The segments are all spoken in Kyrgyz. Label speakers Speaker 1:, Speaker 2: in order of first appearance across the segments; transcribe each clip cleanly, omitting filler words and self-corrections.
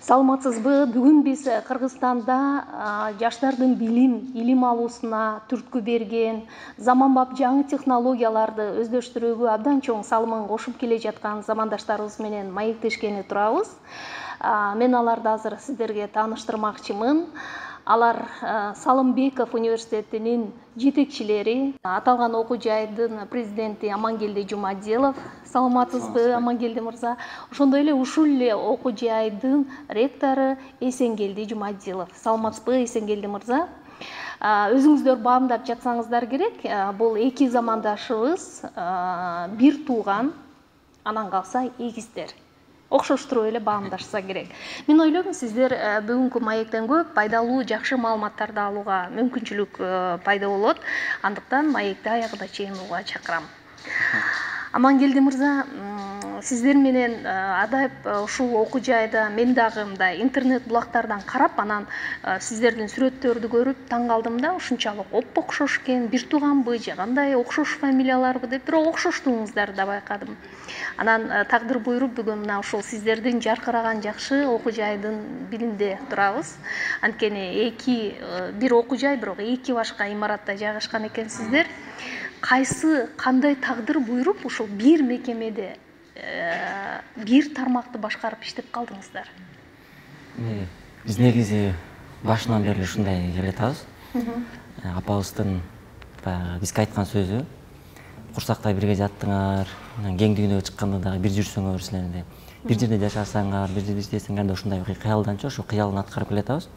Speaker 1: Саламатсызбы? Бүгүн биз Кыргызстанда жаштардын илим алуусуна түрткү берген, заманбап жаңы технологияларды өздөштүрүүгө абдан чоң салымын кошуп келе жаткан замандаштарыбыз менен маектешкени турабыз. Мен аларды азыр сиздерге тааныштырмакчымын. Алар Салымбеков университетинин жетекчилери, аталган окуу жайдын президенти Амангелди Жумадилов. Саламатсызбы, Амангелди мырза? Ошондой эле ушул эле окуу жайдын ректору Эсенгелди Жумадилов. Саламатсызбы, Эсенгелди мырза? Өзүңүздөр баамдап жатсаңыздар керек, бул эки замандашыбыз бир тууган, анан калса эгиздер. Окшоштуруп эле баамдашса керек. Мен ойлойм, сиздер бүгүнкү маектен көп пайдалуу, жакшы маалыматтарды алууга мүмкүнчүлүк пайда болот. Андыктан маекти аягына чейин угууга чакырам. Амангелди мырза, сиздер менен адайып ушул окуу жайда мен дагы мындай интернет булактардан карап, анан сиздердин сүрөттөрдү көрүп таң калдым да, ушунчалык окшош экен, бир тууганбы же кандай окшош фамилияларбы деп, бирок окшоштугуңуздарды да байкадым. Анан тагдыр буйруп бүгүн мына ушул сиздердин жаркыраган жакшы окуу жайдын биринде турабыз. Анткени бир окуу жай, бирок эки башка имаратта жайгашкан экенсиздер. Кандай тагдыр буйруп ушул бир мекемеде бир тармакты башкарып иштеп калдыңыздар?
Speaker 2: Биз негизи башынан бери ушундай келатабыз. Апабыздын бизге айткан сөзү: курсакта бирге жаттыңар, кең дүйнөгө чыкканда дагы бир жүрсөңөр силерде. Бир жерде жашасаңар, бир жерде иштесеңер да ушундай кыялданчу, ошо кыялын аткарып келатабыз.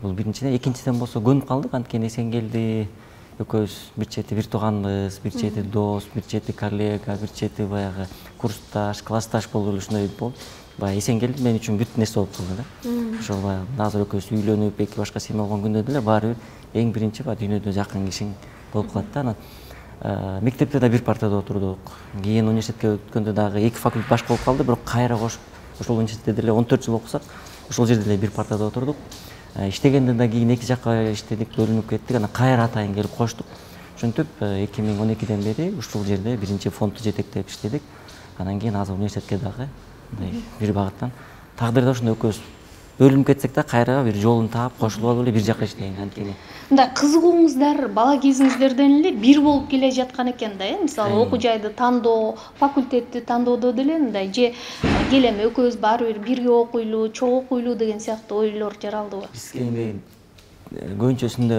Speaker 2: Бул биринчиден, экинчиден болсо көнүп калдык, анткени Эсенгелди экөөбүз бир чети бир тууганбыз, бир чети дос, бир чети коллега, бир чети баягы курсташ, классташ болуп эле ушундай болуп, баягы Эсенгелди мен үчүн бүт нерсе болуп калды да. Ошол баягы азыр экөөбүз үйлөнүп, эки башка семья болгон күндө деле баары бир эң биринчи дүйнөдө жакын кишиң болуп калат да. Анан мектепте да бир партада отурдук. Кийин университетке өткөндө дагы эки факультет башка болуп калды, бирок кайра кошуп, ошол университетте деле 14 жыл окусак, ошол жерде деле бир партада отурдук. Иштегенден да кийин эки жакка иштедик, бөлүнүп кеттик, анан кайра атайын келип коштук. Ошентип 2012-ден бери ушул жерде биринчи фондду жетектеп иштедик. Анан кийин азыр университетке дагы бир багыттан тагдырда ушундай экөөбүз бөлүнүп кетсек да кайра бир жолун таап кошулуп алып эле бир жака иштейин. Анткени
Speaker 1: мындай кызыгууңуздар бала кезиңиздерден эле бир болуп келе жаткан экен да, мисалы окуу жайды тандоо, факультетти тандоодо деле мындай же келем экөөбүз баары бир бирге окуйлу, чогуу окуйлу деген сыяктуу ойлор жаралдыбы?
Speaker 2: Бизге көбүнчөсүндө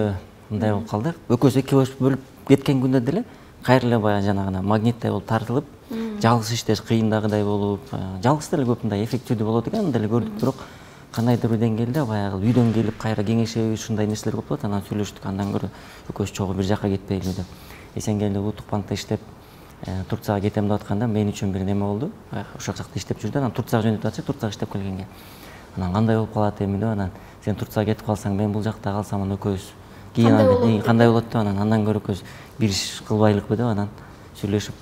Speaker 2: мындай болуп калды. Экөөбүз эки бөлүп кеткен күндө деле кайра эле баягы жанагына магниттай болуп тартылып, жалгыз иштеш кыйындагыдай болуп, жалгыз деле көп мындай эффективдүү болот экен, деле көрдүк, бирок кандайдыр бир деңгээлде баягы үйдөн келип кайра кеңешебиз, ушундай нерселер болуп атат. Анан сүйлөштүк, андан көрө экөөбүз чогуу бир жака кетпейлү деп. Эсенгелди улуттук банкта иштеп Турцияга кетем деп атканда мен үчүн бир неме болду. Ошол жакта иштеп жүрдү, анан Турцияга жөнөтүп атчы, Турцияга иштеп келгенге. Анан кандай болуп калат эми деп, анан сен Турцияга кетип калсаң, мен бул жакта калсам, анан экөөбүз кийин кандай болот деп, андан көрө экөөбүз бир иш кылбайлыкпы деп, анан сүйлөшүп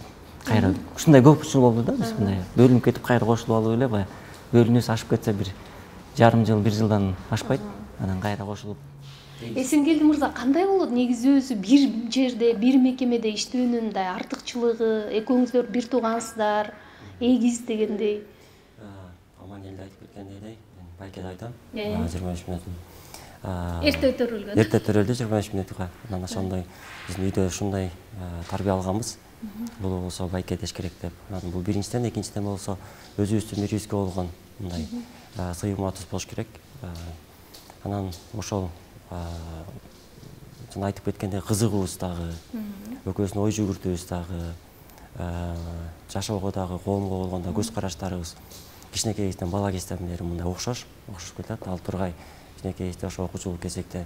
Speaker 2: кайра ушундай көп жыл болду да, биз мындай бөлүнүп кетип кайра кошулуп алып эле баягы бөлүнүүбүз ашып кетсе бир жарым жыл, бир жылдан ашпайт, анан кайра кошулуп.
Speaker 1: Эсенгелди мырза, кандай болот негизи өзү бир жерде, бир мекемеде иштөөнүн мындай артыкчылыгы? Экөөңүздөр бир туугансыздар, эгиз дегендей.
Speaker 2: Амангелди айтып кеткендей, мен байке айтам. 23 мүнөт.
Speaker 1: Эрте төрөлгөн.
Speaker 2: Эрте төрөлдү 23 мүнөткө. Анан ошондой биздин үйдө ушундай тарбия алганбыз. Бул болсо байке деш керек деп. Анан бул биринчиден, экинчиден болсо өзүбүздүн үйүбүзгө болгон мындай сыйыматыбыз болуш керек. Анан ошол жана айтып кеткендей кызыгуубуз дагы, экөөбүздүн ой жүгүртүүбүз дагы, жашоого дагы, коомго болгон көз караштарыбыз кичинекей кезден бала кезден бери мындай окшош кетет. Ал тургай кичинекей кезде ошо окуучулук кезекте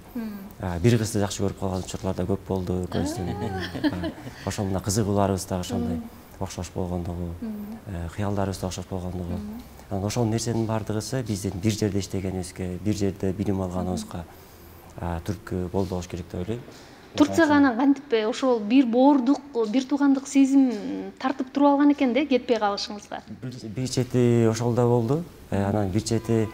Speaker 2: бир кызды жакшы көрүп калган учурлар да көп болду экөөбүздүн. Ошол мына кызыгууларыбыз дагы ошондой окшош болгондугу, кыялдарыбыз да окшош болгондугу. Анан ошол нерсенин баардыгысы биздин бир жерде иштегенибизге, бир жерде билим алганыбызга түрткү болбош керек деп ойлойм.
Speaker 1: Турцияга анан кантип ошол бир боордук, бир туугандык сезим тартып туруп алган экен да, кетпей калышыңызга?
Speaker 2: Бир чети ошол да болду. Анан бир чети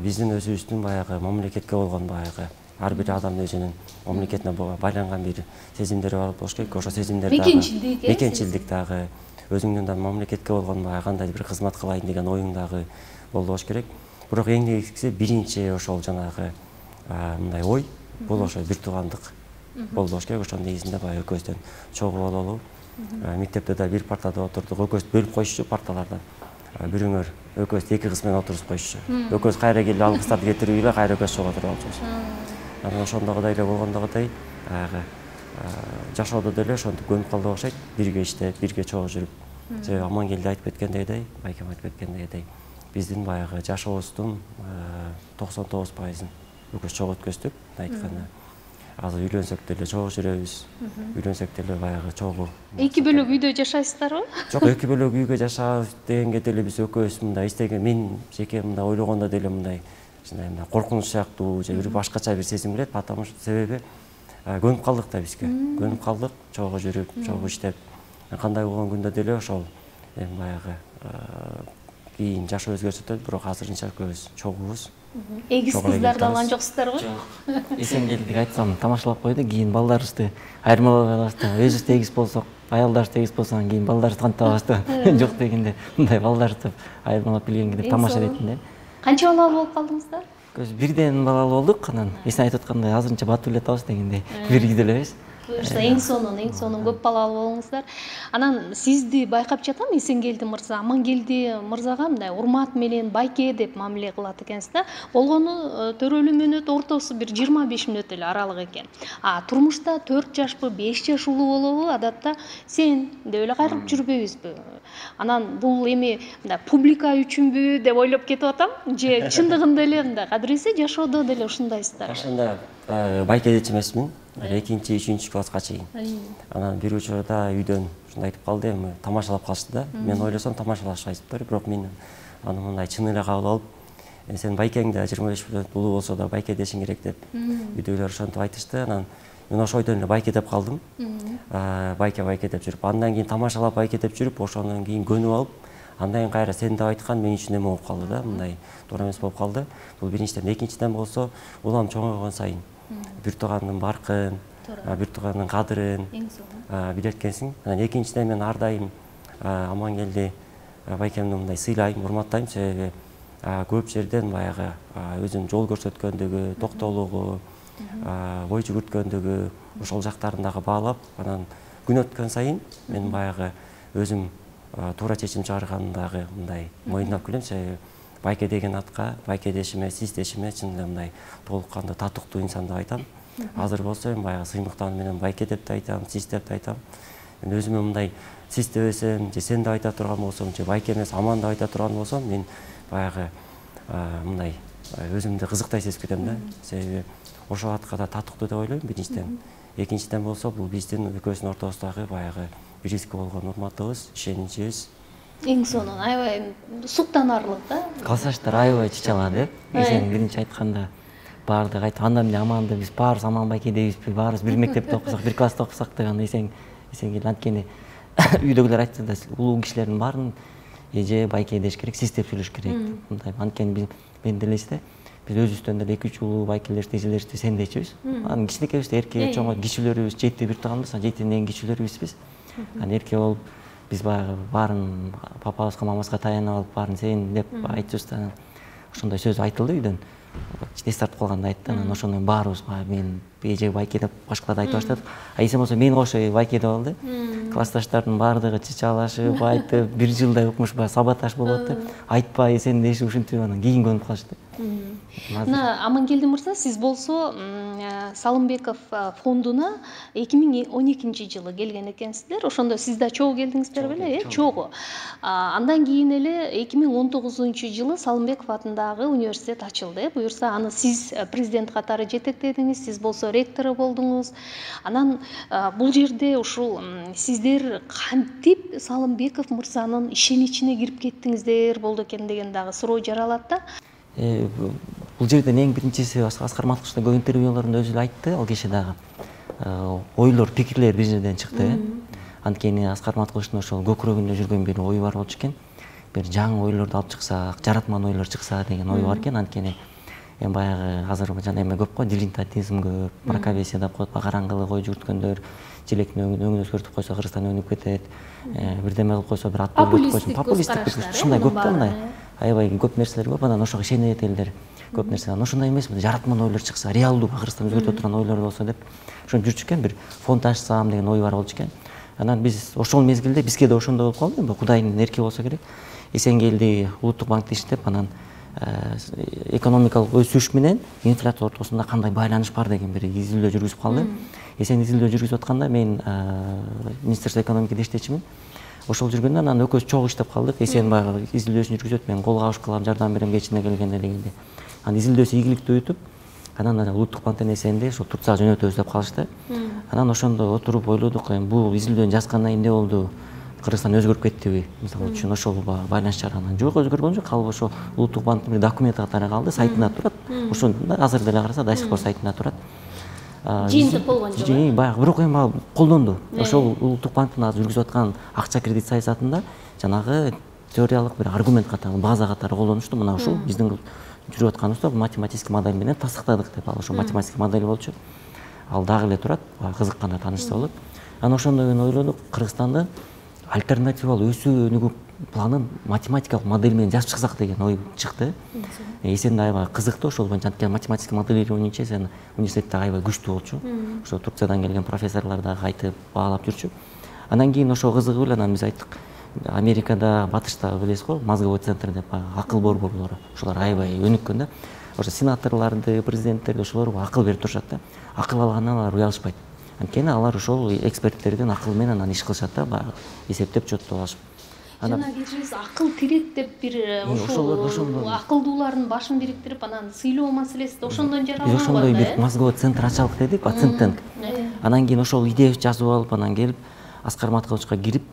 Speaker 2: биздин өзүбүздүн баягы мамлекетке болгон баягы ар бир адамдын өзүнүн мамлекетине байланган бир сезимдери бар болуш керек. Ошо сезимдер дагы мекенчилдик дагы, өзүңдүн да мамлекетке болгон кандайдыр бир кызмат кылайын деген оюң дагы болуш керек. бирок эң негизгиси биринчи ошол жанагы мындай ой бул ошо бир туугандык болбош керек. Ошонун негизинде баягы экөөбүздөн чогуу бололу. Мектепте да бир партада отурдук, экөөбүз бөлүп коюшчу парталардан. Бирөңөр экөөбүз эки кыз менен отурузуп коюшчу. Экөөбүз кайра келип ал кыздарды кетирип эле кайра экөөбүз чогуу отуруп алчубуз. Анан ошондогудай эле болгондогудай баягы жашоодо деле ошентип көнүп калдык окшойт. Бирге иштеп, бирге чогуу жүрүп. Себеби Амангелди айтып кеткендегидей, байкем айтып кеткендегидей, биздин баягы жашообуздун 99%-ын экөөбүз чогуу өткөздүк. Айтканда азыр үйлөнсөк деле чогуу жүрөбүз. Үйлөнсөк деле баягы чогуу.
Speaker 1: Эки бөлөк үйдө жашайсыздарбы?
Speaker 2: Жок, эки бөлөк үйгө жашаабыз дегенге деле биз экөөбүз мындай истеген, мен жеке мындай ойлогондо деле мындай коркунуч сыяктуу же бир башкача бир сезим келет, потому что себеби көнүп калдык да бизге. Көнүп калдык, чогуу жүрүп, чогуу иштеп. Кандай болгон күндө деле ошол баягы кийин жашоо өзгөрсө да, бирок азырынча экөөбүз чогуубуз.
Speaker 1: Эгиз кыздарды алган жоксуздарбы?
Speaker 2: Жок. Эсенгелдик айтсам тамашалап койду, кийин балдарыбызды айырмалап алабыз да. Өзүбүз эгиз болсок, аялдарыбыз эгиз болсо, кийин балдарыбызды кантип алабыз да. Жок дегенде, мындай балдарыбызды айырмалап келгенге деп тамаша ретинде.
Speaker 1: Канча балалуу болуп калдыңыздар?
Speaker 2: Көз бирден балалуу болдук, анан эсин айтып аткандай азырынча батып эле атабыз дегендей. Бир үйдө элебиз.
Speaker 1: Буюрса эң сонун көп балалуу болуңуздар. Анан сизди байкап жатам, Эсенгелди мырза, Амангелди мырзага мындай урмат менен байке деп мамиле кылат экенсиз да. Болгону төрөлүү мүнөт ортосу бир 25 мүнөт эле аралык экен. Турмушта 4 жашпы, 5 жаш улуу болобу, адатта сен деп эле кайрылып жүрбөйбүзбү? Анан бул эми мындай публика үчүнбү деп ойлоп кетип атам, же чындыгында эле мындай кадыресе жашоодо деле ушундайсыздар?
Speaker 2: Ошондо байке дечи эмесмин. 2-3 класска чейин. Анан бир учурда үйдөн ушундай айтып калды, эми тамашалап калышты да. Мен ойлосом тамашалашпайсыздар, бирок мен аны мындай чын эле кабыл алып, сен байкең да 25 мүнөт улуу болсо да байке дешиң керек деп үйдөгүлөр ошентип айтышты. Анан мен ошол ойдон эле байке деп калдым. Байке деп жүрүп, андан кийин тамашалап байке деп жүрүп, ошондон кийин көнүп алып, андан кийин кайра сен деп айткан мен үчүн эме болуп калды да, мындай туура эмес болуп калды. Бул биринчиден, экинчиден болсо, улам чоңойгон сайын бир туугандын баркын, бир туугандын кадырын билет экенсиң. Анан экинчиден мен ар дайым Амангелди байкемди мындай сыйлайм, урматтайм, себеби көп жерден баягы өзүнүн жол көрсөткөндүгү, токтоолугу, бой жүгүрткөндүгү, ошол жактарын дагы баалап, анан күн өткөн сайын мен баягы өзүм туура чечим чыгарганын дагы мындай мойындап келем, себеби байке деген атка, байке дешиме, сиз дешиме чын эле мындай толук кандуу татыктуу инсан деп айтам. Азыр болсо эми баягы сыймыктан менен байке деп да айтам, сиз деп да айтам. Мен өзүмө мындай сиз дебесем, же сен деп айта турган болсом, же байке эмес Аман деп айта турган болсом, мен баягы мындай өзүмдү кызыктай сезип кетем да. Себеби ошол атка да татыктуу деп ойлойм биринчиден. Экинчиден болсо, бул биздин экөөбүздүн ортобуздагы баягы биризге болгон урматыбыз, ишеничибиз.
Speaker 1: Эң сонун, аябай суктанарлык да.
Speaker 2: Классташтар аябай чычалады, Эсен биринчи айтканда баардыгы айтып, андан эмне Аманды биз баарыбыз Аман байке дейбизби, баарыбыз бир мектепте окусак, бир класста окусак деген Эсенгелди анткени үйдөгүлөр айтса да улуу кишилердин баарын эже байке деш керек, сиз деп сүйлөш керек. Мындай анткени мен делесте биз өзүбүздөн деле 2-3 улуу байкелерди, эжелерди сен дейчүбүз. Анан кичинекейбиз, эрке чоңой кичүүлөрүбүз, 7 бир тууганбыз, 7ден эң кичүүлөрүбүзбүз. Анан эрке болуп биз баягы баарын папабызга, мамабызга таянып алып, баарын сен деп айтчубуз да. Ошондой сөз айтылды үйдөн. Эс тартып калганда айтты, анан ошондон баарыбыз мен эже байке деп башкалар да айта баштадык. Эсен болсо мен кошо байке деп алды. Классташтардын баардыгы чычалашып, айтып, бир жылдай укмуш сабаташ болуп атты. Айтпа Эсен дешип ушинтип анан кийин көнүп калышты.
Speaker 1: Мына Амангелди мырза, сиз болсо Салымбеков фондуна 2012-жылы келген экенсиздер. Ошондо сиз да чогуу келдиңиздер беле, чогуу. Андан кийин эле 2019-жылы Салымбеков атындагы университет ачылды. Буюрса аны сиз президент катары жетектедиңиз, сиз болсо ректору болдуңуз. Анан бул жерде ушул сиздер кантип Салымбеков мырзанын ишеничине кирип кеттиңиздер болду экен деген дагы суроо жаралат да.
Speaker 2: Бул жерден эң биринчиси Аскар Малкычтын көп интервьюларында өзү айтты, ал киши дагы ойлор, пикирлер бир жерден чыкты. Анткени Аскар Малкычтын ошол көкүрөгүндө жүргөн бир ою бар болчу экен. Бир жаңы ойлорду алып чыксак, жаратман ойлор чыкса деген ой бар экен. Анткени эми баягы Азербайжанда эме көп го, дилетантизм көп, мракобесие деп коет, караңгылык ой жүгүрткөндөр, желектин өңүн өзгөртүп койсо Кыргызстан өнүп кетет. Бирдеме кылып койсо бир ат өлүп койсо, популисттик ушундай көп да мындай. аябай көп нерселер көп, анан ошого ишенет элдер көп нерсе. Анан ошондой эмес, жаратман ойлор чыкса, реалдуу Кыргызстан өзгөртө турган ойлор болсо деп ошентип жүрчү экен, бир фонд ачсам деген ой бар болчу экен. Анан биз ошол мезгилде бизге да ошондой болуп калды, эми Кудайдын эрки болсо керек. Эсенгелди улуттук банкте иштеп, анан экономикалык өсүш менен инфляция ортосунда кандай байланыш бар деген бир изилдөө жүргүзүп калды. Эсен изилдөө жүргүзүп атканда мен Министерство экономикада иштечимин. Ошол жүргөндө анан экөөбүз чогуу иштеп калдык. Эсен баягы изилдөөсүн жүргүзөт, мен кол кабыш кылам, жардам берем кечине келгенде дегенде. Анан изилдөөсү ийгиликтүү өтүп, анан улуттук банктан Эсенди ошол Турцияга жөнөтөбүз деп калышты. Анан ошондо отуруп ойлодук, бул изилдөөнү жазгандан кийин эмне болду? Кыргызстан өзгөрүп кеттиби? Мисалы үчүн ошол байланыш чыгаргандан. Жок, өзгөргөн жок. Ал ошо улуттук банктын бир документи катары калды, сайтында турат. Ошондо азыр деле караса, до сих пор сайтында турат.
Speaker 1: Жыйынтык болгон жок.
Speaker 2: Баягы бирок эми ал колдонду. Ошол улуттук банктын азыр жүргүзүп аткан акча кредит саясатында жанагы теориялык бир аргумент катары, база катары колдонушту. Мына ушул биздин жүрүп атканыбызда математический модель менен тастыктадык деп, ал ошо математический модель болчу. Ал дагы эле турат, кызыкканда таанышса болот. Анан ошондой менен ойлодук, Кыргызстанда альтернативалуу өсүү өнүгүү планын математикалык модель менен жазып чыксак деген ой чыкты. Эсен да аябай кызыктуу, ошол боюнча анткени математический моделирование Эсен университетте аябай күчтүү болчу. Ошо Турциядан келген профессорлор дагы айтып баалап жүрчү. Анан кийин ошо кызыгып эле анан биз айттык, Америкада, батышта билесиз го, мозговой центр деп акыл борборлору, ошолор аябай өнүккөн да. Ошо сенаторлорду, президенттерди ошолор акыл берип турушат да. Акыл алгандан алар уялышпайт. Анткени алар ошол эксперттердин акылы менен анан иш кылышат да, баягы эсептеп чоттоп алышып.
Speaker 1: Жана кечиресиз, акыл тирек деп бир ошол акылдуулардын башын бириктирип анан сыйлоо маселеси да ошондон жаралган.
Speaker 2: Биз ошондой бир мозговой центр ачалык дедик, think tank. Анан кийин ошол идея жазып алып, анан келип Аскар Маткалычка кирип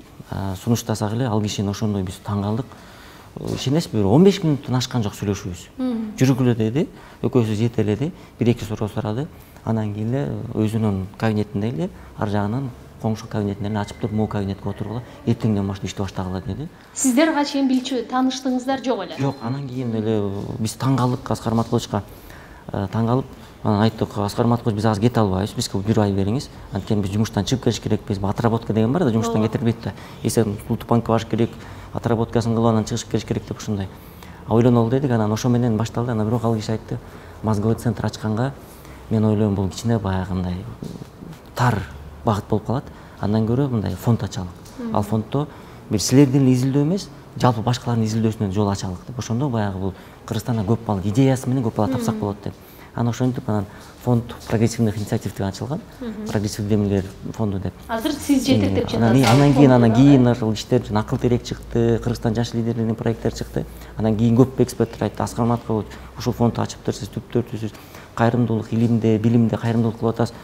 Speaker 2: сунуштасак эле, ал кишини ошондой биз таң калдык. Ишенесизби, 15 мүнөттөн ашкан жок сүйлөшүүбүз. Жүргүлө деди, экөөсү жете эледи, 1-2 суроо сурады. Анан кийин эле өзүнүн кабинетинде эле ар жагынан коңшу кабинетинен ачып туруп, могу кабинетке отургула, эртеңден баштап ишти баштагыла деди.
Speaker 1: Сиздер чейин билчү тааныштыңыздар жок эле?
Speaker 2: Жок, анан кийин эле биз таң калдык Аскар Маткалычка. Таң калып, анан айттык, Аскар Маткалыч, биз азыр кете албайбыз, бизге 1 ай бериңиз. Анткени биз жумуштан чыгып келиш керекпиз. Отработка деген бар да, жумуштан кетирбейт да. Эсен улуттук банкка барыш керек, отработкасын кылып анан чыгышып келиш керек деп ушундай. Ойлонолу дедик, анан ошо менен башталды. Анан бирок ал киши айтты, мозговой центр ачканга мен ойлойм бул кичине баягындай тар багыт болуп калат. Андан көрө мындай фонд ачалык. Ал фонддо бир силердин эле изилдөө эмес, жалпы башкалардын изилдөөсүнө жол ачалык деп. Ошондо баягы бул Кыргызстанда көп бала идеясы менен көп бала тапсак болот деп. Анан ошентип анан фонд прогрессивных инициатив деп ачылган. Прогрессивдүү демилер фонду деп.
Speaker 1: Азыр сиз жетектеп жатасыз.
Speaker 2: Анан кийин ошол иштер акыл терек чыкты, Кыргызстан жаш лидерлеринин проекттери чыкты. Анан кийин көп эксперттер айтты, Аскар Маткалыч ушул фондду ачыптыр, сиз түптөрсүз, кайрымдуулук, илимде, билимде кайрымдуулук кылып атасыз.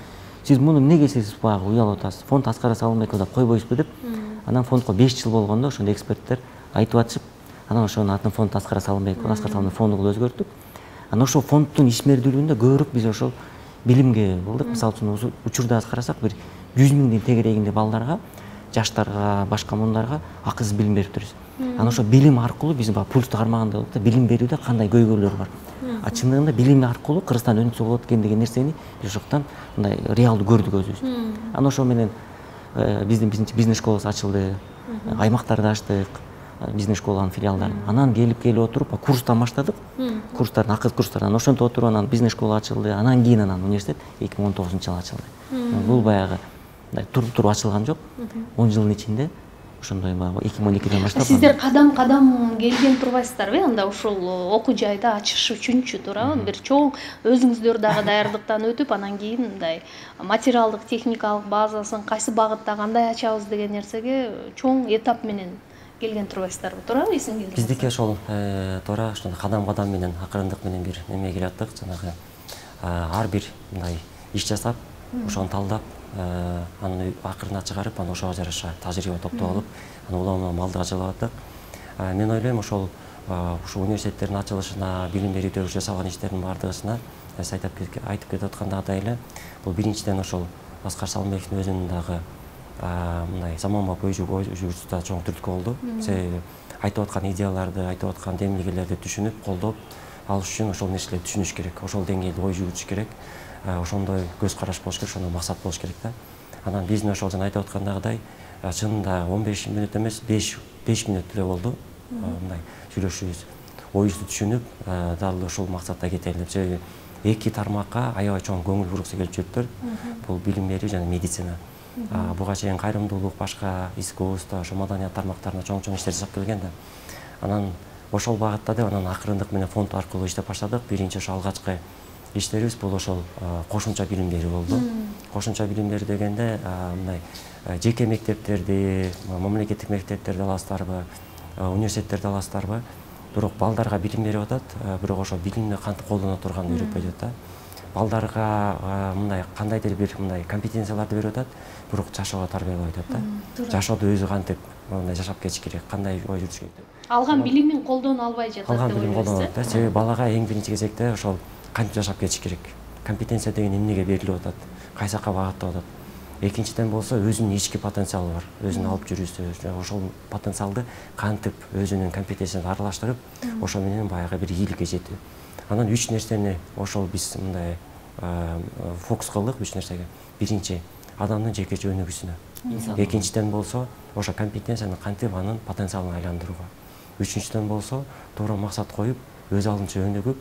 Speaker 2: Сиз муну эмнеге сиз баягы уялып атасыз? Фонд Аскар Салымбеков деп койбойсузбу деп. Анан фондко 5 жыл болгондо ошондо эксперттер айтып атышып, анан ошонун атын фонд Аскар Салымбеков, Аскар Салымбеков фонду кылып өзгөрттүк. Анан ошол фонддун ишмердүүлүгүндө көбүрөөк биз ошол билимге кылдык. Мисалы үчүн учурда карасак, бир 100 миңдин тегерегинде балдарга, жаштарга, башка муундарга акысыз билим берип турбуз. Анан ошо билим аркылуу биз баягы пульсту кармагандай болуп да, билим берүүдө кандай көйгөйлөр бар. Чындыгында билим аркылуу Кыргызстан өнүксө болот экен деген нерсени биз ошоктон мындай реалдуу көрдүк өзүбүз. Анан ошо менен биздин бизнес школасы ачылды, аймактарда ачтык, бизнес школанын филиалдарын. Анан келип отуруп курстан баштадык. Курстардын акыл курстарынан ошентип отуруп анан бизнес школа ачылды. Анан кийин университет 2019-жылы ачылды. Бул баягы туруп ачылган жок. 10 жылдын ичинде ошондой баягы 2012-ден баштап.
Speaker 1: Сиздер кадам келген турбайсыздарбы? Анда ушул окуу жайды ачыш үчүнчү туурабы? Бир чоң өзүңүздөр дагы даярдыктан өтүп, анан кийин мындай материалдык, техникалык базасын кайсы багытта кандай ачабыз деген нерсеге чоң этап менен келген турбайсыздарбы, туурабы Эсенгелди?
Speaker 3: Биздики ошол туура ошондой кадам менен, акырындык менен бир неме келе аттык. Жанагы ар бир мындай иш жасап, ошону талдап, анын акырына чыгарып, анан ошого жараша тажрыйба топтоп алып, анан улам алдыга жылып аттык. Мен ойлойм, ушул университеттердин ачылышына, билим берүүдө жасалган иштердин бардыгысына айтып кетип аткандагыдай эле, бул биринчиден ошол Аскар Салымбековдун өзүнүн дагы мындай заманбап ой жүгүртүүсү чоң түрткү болду. Себеби айтып аткан идеяларды, айтып аткан демилгелерди түшүнүп, колдоп алыш үчүн ошол нерселерди түшүнүш керек. Ошол деңгээлде ой жүгүртүш керек. Ошондой көз караш болуш керек, ошондой максат болуш керек да. Анан биздин ошол жана айтып аткандагыдай чынында 15 мүнөт эмес, 5 мүнөт эле болду. Мындай сүйлөшүүбүз. оюбузду түшүнүп дал ошол максатта кетели деп. Себеби эки тармакка аябай чоң көңүл бургусу келип жүрүптүр. Бул билим берүү жана медицина. Буга чейин кайрымдуулук, башка искусство, ошо маданият тармактарына чоң иштер жасап келген да. Анан ошол багытта деп анан акырындык менен фонд аркылуу иштеп баштадык. Биринчи ошо алгачкы иштерибиз бул ошол кошумча билим берүү болду. Кошумча билим берүү дегенде мындай жеке мектептерди, мамлекеттик мектептерди аласыздарбы, университеттерди аласыздарбы, бирок балдарга билим берип атат, бирок ошо билимди кантип колдоно турганын үйрөтпөй атат да. Балдарга мындай кандайдыр бир мындай компетенцияларды берип атат, бирок жашоого тарбиялабай атат да. Жашоодо өзү кантип мындай жашап кетиш керек, кандай ой жүрүш керек деп.
Speaker 1: Алган билимин колдоно албай жатат.
Speaker 3: Алган билим колдоно албайт да. Себеби балага эң биринчи кезекте ошол кантип жашап кетиш керек. Компетенция деген эмнеге берилип атат, кайсы жака багыттап атат. Экинчиден болсо өзүнүн ички потенциалы бар. Өзүнүн алып жүрүүсү, ошол потенциалды кантип өзүнүн компетенциясына аралаштырып, ошо менен баягы бир ийгиликке жетүү. Анан үч нерсени ошол биз мындай фокус кылдык үч нерсеге. Биринчи адамдын жеке өнүгүүсүнө. Экинчиден болсо ошо компетенцияны кантип анын потенциалына айландырууга. Үчүнчүдөн болсо туура максат коюп, өз алдынча өнүгүп,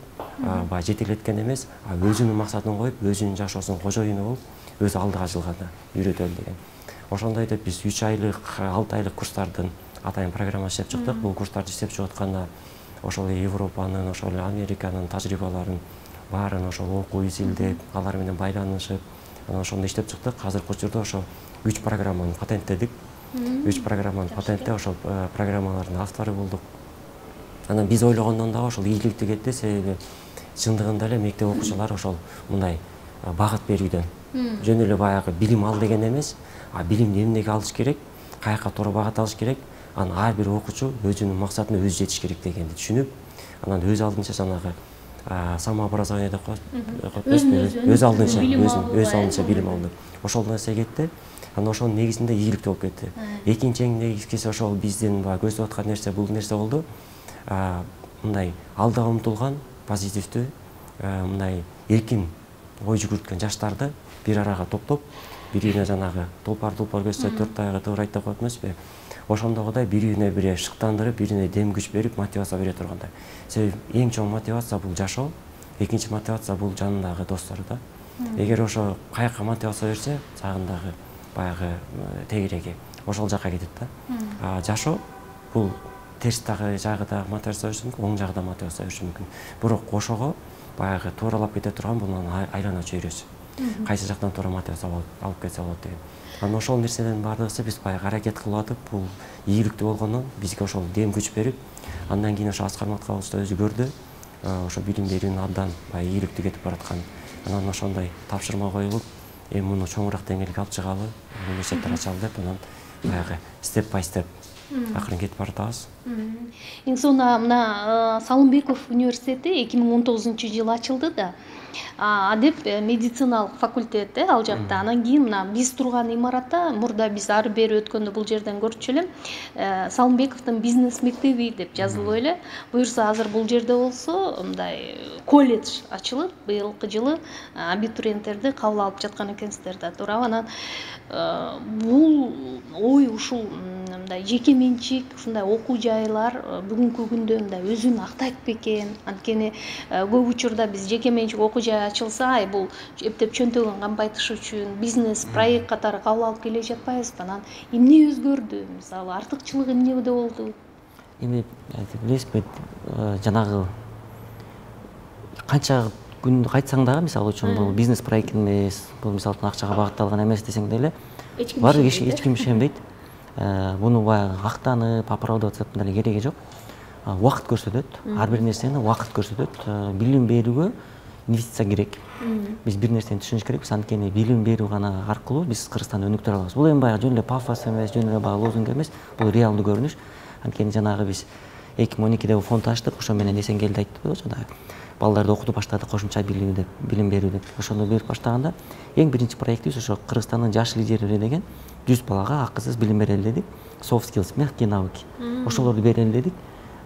Speaker 3: баягы жетелеткен эмес, өзүнүн максатын коюп, өзүнүн жашоосунун кожоюну болуп, өзү алдыга жылганда үйрөтөлү деген. Ошондой деп биз 3 айлык, 6 айлык курстардын атайын программа иштеп чыктык. Бул курстарды иштеп чыгып атканда ошол Европанын, ошол Американын тажрыйбаларын баарын ошол окуу изилдеп, алар менен байланышып, анан ошондой иштеп чыктык. Азыркы учурда ошо 3 программаны патенттедик. 3 программаны патенттеп, ошол программалардын автору болдук. Анан биз ойлогондон да ошол ийгиликтүү кетти, себеби чындыгында эле мектеп окуучулары ошол мындай багыт берүүдөн жөн эле баягы билим ал деген эмес, билимди эмнеге алыш керек, каяка туура багыт алыш керек, анан ар бир окуучу өзүнүн максатына өзү жетиш керек дегенди түшүнүп, анан өз алдынча жанагы самообразование деп коет, өз алдынча билим алды. Ошол нерсе кетти. Анан ошонун негизинде ийгиликтүү болуп кетти. Экинчи эң негизгиси ошол биздин көздөп аткан нерсе бул нерсе болду. Мындай алдыга умтулган, позитивдүү, мындай эркин ой жүгүрткөн жаштарды бир арага топтоп, бирине жанагы толпар көзсө төрт аягы туура айт деп коет эмеспи? Ошондогудай бирине бири шыктандырып, бирине дем күч берип, мотивация бере тургандай. Себеби эң чоң мотивация бул жашоо, экинчи мотивация бул жанындагы достор да. Эгер ошо каяка мотивация берсе, жагындагы баягы тегиреги ошол жака кетет да. Жашоо бул терс жагыда мотивация бериши мүмкүн, оң жагыда мотивация бериши мүмкүн. Бирок ошого баягы тууралап кете турган бул айлана чөйрөсү. Кайсы жактан туура мотивация алып кетсе болот деген. Анан ошол нерселердин баардыгысы биз баягы аракет кылып атып, бул ийгиликтүү болгондон бизге ошол дем күч берип, андан кийин ошо Аскар Маткалович да өзү көрдү, ошо билим берүүнүн абдан баягы ийгиликтүү кетип баратканын. Анан ошондой тапшырма коюлуп, эми муну чоңураак деңгээлге алып чыгалы, университеттер ачалы деп, анан баягы степ бай степ акырын кетип баратабыз.
Speaker 1: Эң сонуна мына Салымбеков университети 2019-жылы ачылды да. Адеп медициналык факультет ал жакта. Анан кийин мына биз турган имаратта мурда биз ары бери өткөндө бул жерден көрчү элем. Салымбековдун бизнес мектеби деп жазылып эле. Буюрса азыр бул жерде болсо мындай колледж ачылып, быйылкы жылы абитуриенттерди кабыл алып жаткан экенсиздер да, туурабы? Анан бул ой ушул мындай жеке менчик ушундай окуу жайлар бүгүнкү күндө мындай өзүн актайт бекен? Анткени көп учурда биз жеке менчик окуу жай ачылса, бул эптеп чөнтөгүн кампайтыш үчүн бизнес проект катары кабыл алып келе жатпайбызбы? Анан эмне өзгөрдү? Мисалы артыкчылыгы эмнеде болду?
Speaker 2: Эми билесизби, жанагы канча күндү кайтсаң дагы, мисалы үчүн бул бизнес проект эмес, бул мисалы үчүн акчага багытталган эмес десең деле, баары эч ким ишенбейт. Буну баягы актанып, оправдываться деле кереги жок. Убакыт көрсөтөт, ар бир нерсени убакыт көрсөтөт. Билим берүүгө инвестиция керек. Биз бир нерсени түшүнүш керекпиз, анткени билим берүү гана аркылуу биз Кыргызстанды өнүктүрө алабыз. Бул эми баягы жөн эле пафос эмес, жөн эле баягы лозунг эмес, бул реалдуу көрүнүш. Анткени жанагы биз 2012-де фонд ачтык, ошо менен Эсенгелди айтты, жанагы балдарды окутуп баштадык, кошумча билим берүү деп. Ошондо берип баштаганда эң биринчи проектибиз ошо Кыргызстандын жаш лидерлери деген 100 балага акысыз билим берели дедик. Soft skills, мягкие навыки. Ошолорду берели дедик.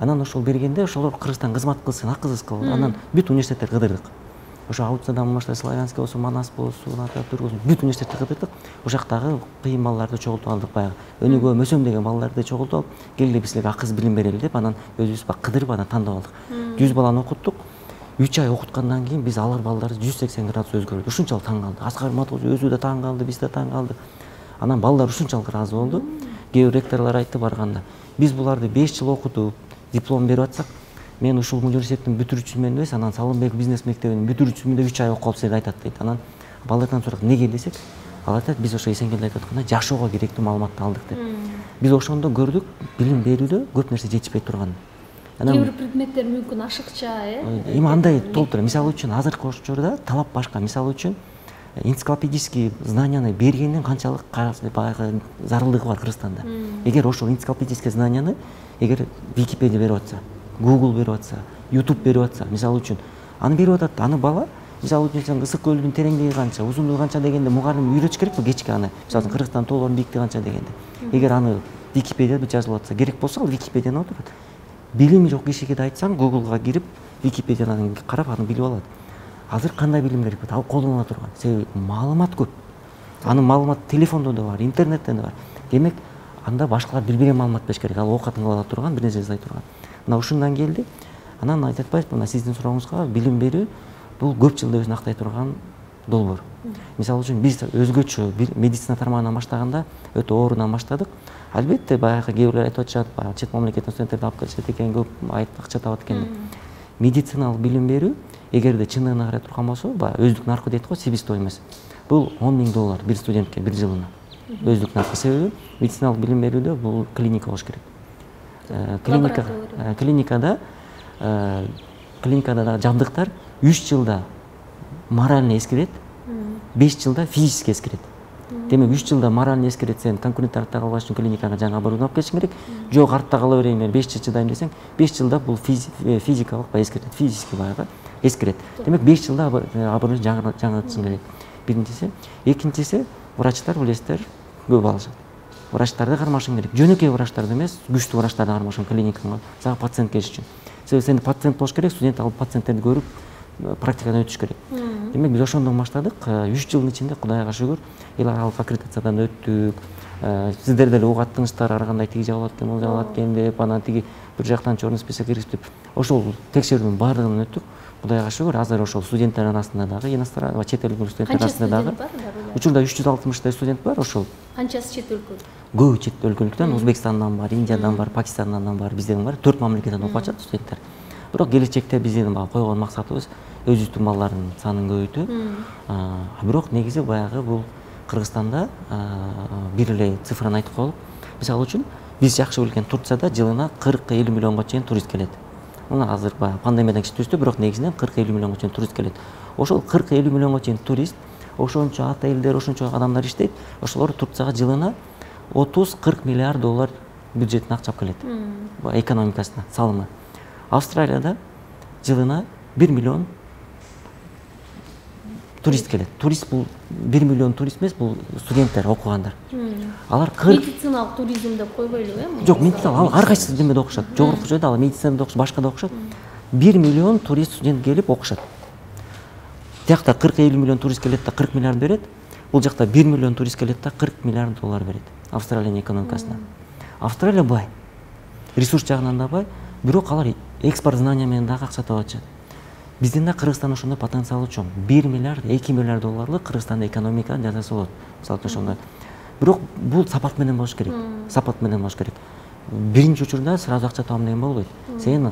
Speaker 2: Анан ошол бергенде ошолор Кыргызстан кызмат кылсын, акысыз кылып, анан бүт университеттер кыдырдык. ошо аутцадан баштап славянский болсун, манас болсун, Ататүрк болсун, бүт университетти кыдырдык. Ошол жактагы кыйын балдарды чогултуп алдык баягы. Өнүгө мөсөм деген балдарды чогултуп алып, келди биз силерге акыз билим берели деп, анан өзүбүз кыдырып анан тандап алдык. 100 баланы окуттук. 3 ай окуткандан кийин биз алар балдарды 180 градус өзгөрдүк. Ушунчалык таң калды. Аскар Матович өзү да таң калды, биз да таң калдык. Анан балдар ушунчалык ыраазы болду. Кээ бир ректорлор айтты барганда, биз буларды 5 жыл окутуп, диплом берип атсак, мен ушул университеттин бүтүрүүчүсүмөн эмес, анан Салымбек бизнес мектебинин бүтүрүүчүсүмөн 3 ай окуп силерге айтат дейт. Анан балдардан сурап, неге десек, ал айтат, биз ошо Эсенгелди айтып аткандай жашоого керектүү маалыматты алдык деп. Биз ошондо көрдүк, билим берүүдө көп нерсе жетишпей турганын.
Speaker 1: Кээ бир предметтер мүмкүн ашыкча,
Speaker 2: Эми андай толтура. Мисалы үчүн азыркы учурда талап башка. Мисалы үчүн энциклопедический знанияны бергендин канчалык баягы зарылдыгы бар Кыргызстанда. Эгер ошол энциклопедический знанияны эгер Википедия берип атса, Google берип атса, YouTube берип атса, мисалы үчүн аны берип атат, аны бала мисалы үчүн сен ысык көлдүн тереңдиги канча, узундугу канча дегенде мугалим үйрөтүш керекпи кечке аны. Мисалы Кыргызстан тоолордун бийиктиги канча дегенде. Эгер аны Википедияда жазылып атса, керек болсо ал Википедияны отурат. Билими жок кишиге да айтсаң, Google'га кирип, Википедияны карап аны билип алат. Азыр кандай билим керек болот? Ал колуна турган. Себеби маалымат көп. Анын маалыматы телефондо да бар, интернетте да бар. Демек, анда башкалар билбеген маалымат бериш керек. Ал оокатын кыла турган, бир нерсе жасай турган. Мына ушундан келди. Анан айтып атпайсызбы, мына сиздин сурооңузга билим берүү бул көп жылда өзүн актай турган долбоор. Мисалы үчүн биз өзгөчө медицина тармагынан баштаганда өтө оорунан баштадык. Албетте баягы кээ бирлер айтып атышат, баягы чет мамлекеттен студенттерди алып келишет экен, көп акча табат экен деп. Медициналык билим берүү эгерде чындыгына карай турган болсо, баягы өздүк наркы дейт го, себестоимость. Бул $10.000 бир студентке бир жылына. Өздүк наркы. Себеби медициналык билим берүүдө бул клиника болуш керек. Клиникада да жабдыктар 3 жылда морально эскирет, 5 жылда физически эскирет. Демек 3 жылда морально эскирет, сен конкурент артта калбаш үчүн клиникага жаңы оборудование алып келишиң керек. Жок, артта кала берейин, мен 5 жыл чыдайм десең, 5 жылда бул физикалык эскирет, физически баягы эскирет. Демек 5 жылда оборудование жаңыртышың керек. Биринчиси, экинчиси, врачтар билесиздер көп алышат. Врачтарды кармашың керек. Жөнөкөй врачтарды эмес, күчтүү врачтарды кармашың клиникаңа, сага пациент келиш үчүн. Себеби сен пациент болуш керек, студент алып пациенттерди көрүп, практикадан өтүш керек. Демек биз ошондон баштадык. 3 жылдын ичинде Кудайга шүгүр, эл аралык аккредитациядан өттүк. Сиздер деле угаттыңыздар, ар кандай тиги жабылат экен, ол жабылат экен деп, анан тиги бир жактан чорный список киргизип, ошол текшерүүнүн баардыгын өттүк. Кудайга шүгүр, азыр ошол студенттер арасында дагы, иностранный, чет элдик студенттер арасында дагы. Учурда 360 студент бар ошол.
Speaker 1: Канчасы чет өлкө?
Speaker 2: Көбү чет өлкөлүктөн, Өзбекстандан бар, Индиядан бар, Пакистандан бар, бизден бар, 4 мамлекеттен окуп атышат студенттер. Бирок келечекте биздин койгон максатыбыз өзүбүздүн балдардын санын көбөйтүү. Бирок негизи баягы бул Кыргызстанда бир эле цифраны айтып коелук. Мисалы үчүн биз жакшы билген Турцияда жылына 40-50 миллионго чейин турист келет. Мына азыр пандемиядан кичи түздү, бирок негизинен 40-50 миллионго чейин турист келет. Ошол 40-50 миллионго чейин турист, ошончо отелдер, ошончо адамдар иштейт. Ошолор Турцияга жылына 30-40 миллиард доллар бюджетине акча алып келет. Экономикасына салымы. Австралияда жылына 1 миллион турист келет. Турист бул 1 миллион турист эмес, бул студенттер, окугандар. Алар
Speaker 1: медициналык туризм деп койбойлу,
Speaker 2: Жок, медициналык ар кайсы демеде окушат. Жогорку жайда ал медицинада окушат, башка да окушат. 1 миллион турист студент келип окушат. Тиякта 40-50 миллион турист келет да 40 миллиард берет. Бул жакта 1 миллион турист келет да 40 миллиард доллар берет Австралиянын экономикасына. Австралия бай. Ресурс жагынан да бай, бирок алар экспорт знания менен дагы акча таап атышат. Биздин да Кыргызстан ошондой потенциалы чоң. 1 миллиард, 2 миллиард долларлык Кыргызстанда экономика жасаса болот. Мисалы ошондой. Бирок бул сапат менен болуш керек. Сапат менен болуш керек. Биринчи учурда сразу акча табам деген болбойт. Сен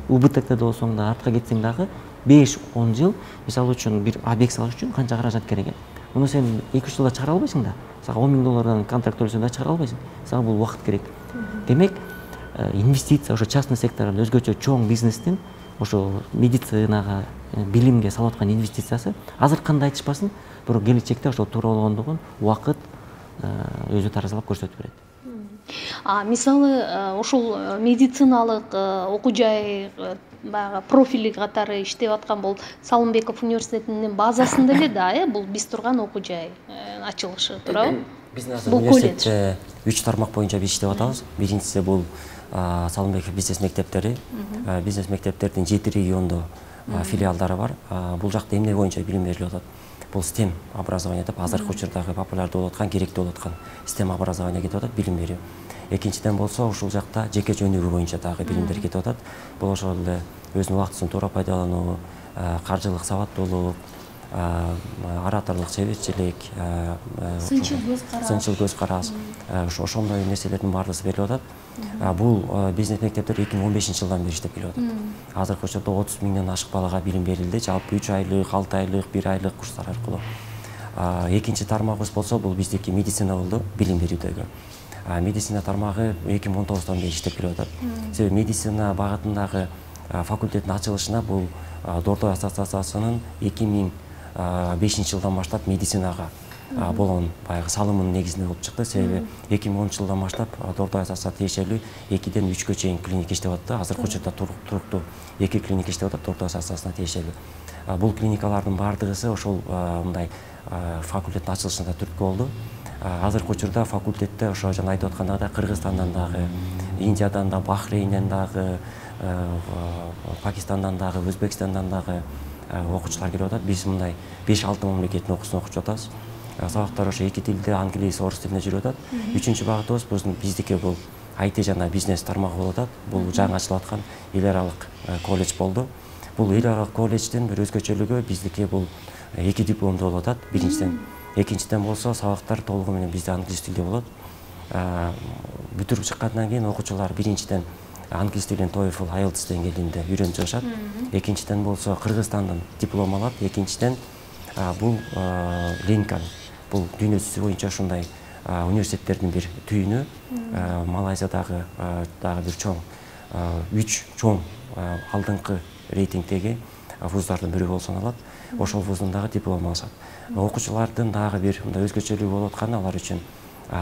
Speaker 2: УБТКда болсоң да, артка кетсең дагы 5-10 жыл, мисалы үчүн бир объект салыш үчүн канча каражат керек? Муну сен 2-3 жылда чыгара албайсың да. Сага $10.000 контракт төлөсөң да чыгара албайсың. Сага бул убакыт керек. Демек, инвестиция ошо частный сектордун өзгөчө чоң бизнестин ошо медицинага, билимге салып аткан инвестициясы азыр кандай айтышпасын, бирок келечекте ошол туура болгондугун убакыт өзү таразалап көрсөтүп берет.
Speaker 1: Мисалы ушул медициналык окуу жай баягы профили катары иштеп аткан бул Салымбеков университетинин базасында эле да, бул биз турган окуу жай ачылышы, туурабы?
Speaker 3: Биздин азыр университетте 3 тармак боюнча биз иштеп атабыз. Биринчиси бул Салымбеков бизнес мектептери. Бизнес мектептердин 7 региондо филиалдары бар. Бул жакта эмне боюнча билим берилип атат? Бул STEM образование деп азыркы учурдагы популярдуу болуп аткан, керектүү болуп аткан STEM образование кетип атат, билим берүү. Экинчиден болсо ушул жакта жеке жөнүгүү боюнча дагы билимдер кетип атат. Бул ошол эле өзүнүн убактысын туура пайдалануу, каржылык сабаттуулук, ораторлук себепчилик, сынчыл көз караш, ошондой нерселердин баардыгы берилип атат. Бул бизнес мектептер 2015 жылдан бери иштеп келип атат. Азыркы учурда 30 миңден ашык балага билим берилди. Жалпы 3 айлык, 6 айлык, 1 айлык курстар аркылуу. Экинчи тармагыбыз болсо бул биздики медицина болду, билим берүүдөгү. Медицина тармагы 2019-дан бери иштеп келип атат. Себеби медицина багытындагы факультеттин ачылышына бул Дордой ассоциациясынын 2005 жылдан баштап медицинага болгон баягы салымынын негизинде болуп чыкты. Себеби 2010 жылдан баштап Дордой ассоциациясына тиешелүү 2-ден 3-кө чейин клиника иштеп атты. Азыркы учурда туруктуу 2 клиника иштеп атат Дордой ассоциациясына тиешелүү. Бул клиникалардын баардыгысы ошол мындай факультеттин ачылышында түрткү болду. Азыркы учурда факультетте ошо жана айтып аткандагы Кыргызстандан дагы, Индиядан да, Бахрейнден дагы, Пакистандан дагы, Өзбекстандан дагы окуучулар келип атат. Биз мындай 5-6 мамлекеттин окуусун окутуп атабыз. Сабактар ошо 2 тилде, англис, орус тилинде жүрүп атат. Үчүнчү багытыбыз биздики бул IT жана бизнес тармагы болуп атат. Бул жаңы ачылып аткан эл аралык колледж болду. Бул эл аралык колледждин бир өзгөчөлүгү биздики бул 2 дипломдуу болуп атат. Биринчиден, экинчиден болсо сабактар толугу менен бизде англис тилде болот. Бүтүрүп чыккандан кийин окуучулар биринчиден англис тилин TOEFL, IELTS деңгээлинде үйрөнүп чыгышат. Экинчиден болсо Кыргызстандан диплом алат. Экинчиден бул Линкольн, бул дүйнө жүзү боюнча ушундай университеттердин бир түйүнү. Малайзиядагы дагы бир чоң 3 чоң алдыңкы рейтингдеги вуздардын бирөө болуп саналат. Ошол вуздун дагы диплом алышат. Окуучулардын дагы бир мындай өзгөчөлүгү болуп атканы алар үчүн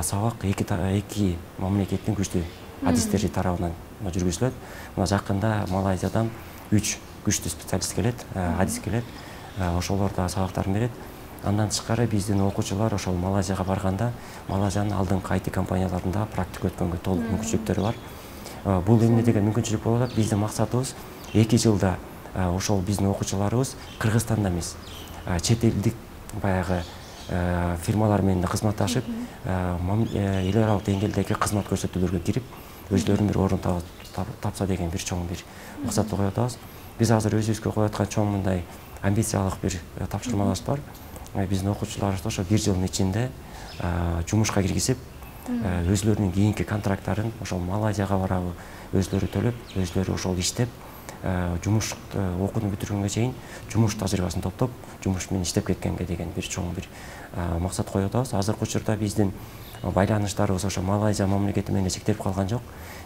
Speaker 3: сабак эки мамлекеттин күчтүү адистери тарабынан жүргүзүлөт. Мына жакында Малайзиядан 3 күчтүү специалист келет, адис келет. Ошолор да сабактарын берет. Андан тышкары биздин окуучулар ошол Малайзияга барганда Малайзиянын алдыңкы IT компанияларында практика өткөнгө толук мүмкүнчүлүктөрү бар. Бул эмне деген мүмкүнчүлүк болуп атат? Биздин максатыбыз 2 жылда ошол биздин окуучуларыбыз Кыргызстанда эмес, чет элдик баягы фирмалар менен кызматташып, эл аралык деңгээлдеги кызмат көрсөтүүлөргө кирип, өзлөрүнүн бир орун тапса деген бир чоң бир максатты коюп атабыз. Биз азыр өзүбүзгө коюп аткан чоң мындай амбициялык бир тапшырмаларыбыз бар. Биздин окуучуларыбызды ошо 1 жылдын ичинде жумушка киргизип, өзлөрүнүн кийинки контракттарын ошол Малайзияга барабы өзлөрү төлөп, өзлөрү ошол иштеп, жумуш окууну бүтүргөнгө чейин жумуш тажрыйбасын топтоп, жумуш менен иштеп кеткенге деген бир чоң бир максат коюп атабыз. Азыркы учурда биздин байланыштарыбыз ошо Малайзия мамлекети менен чектелип калган жок.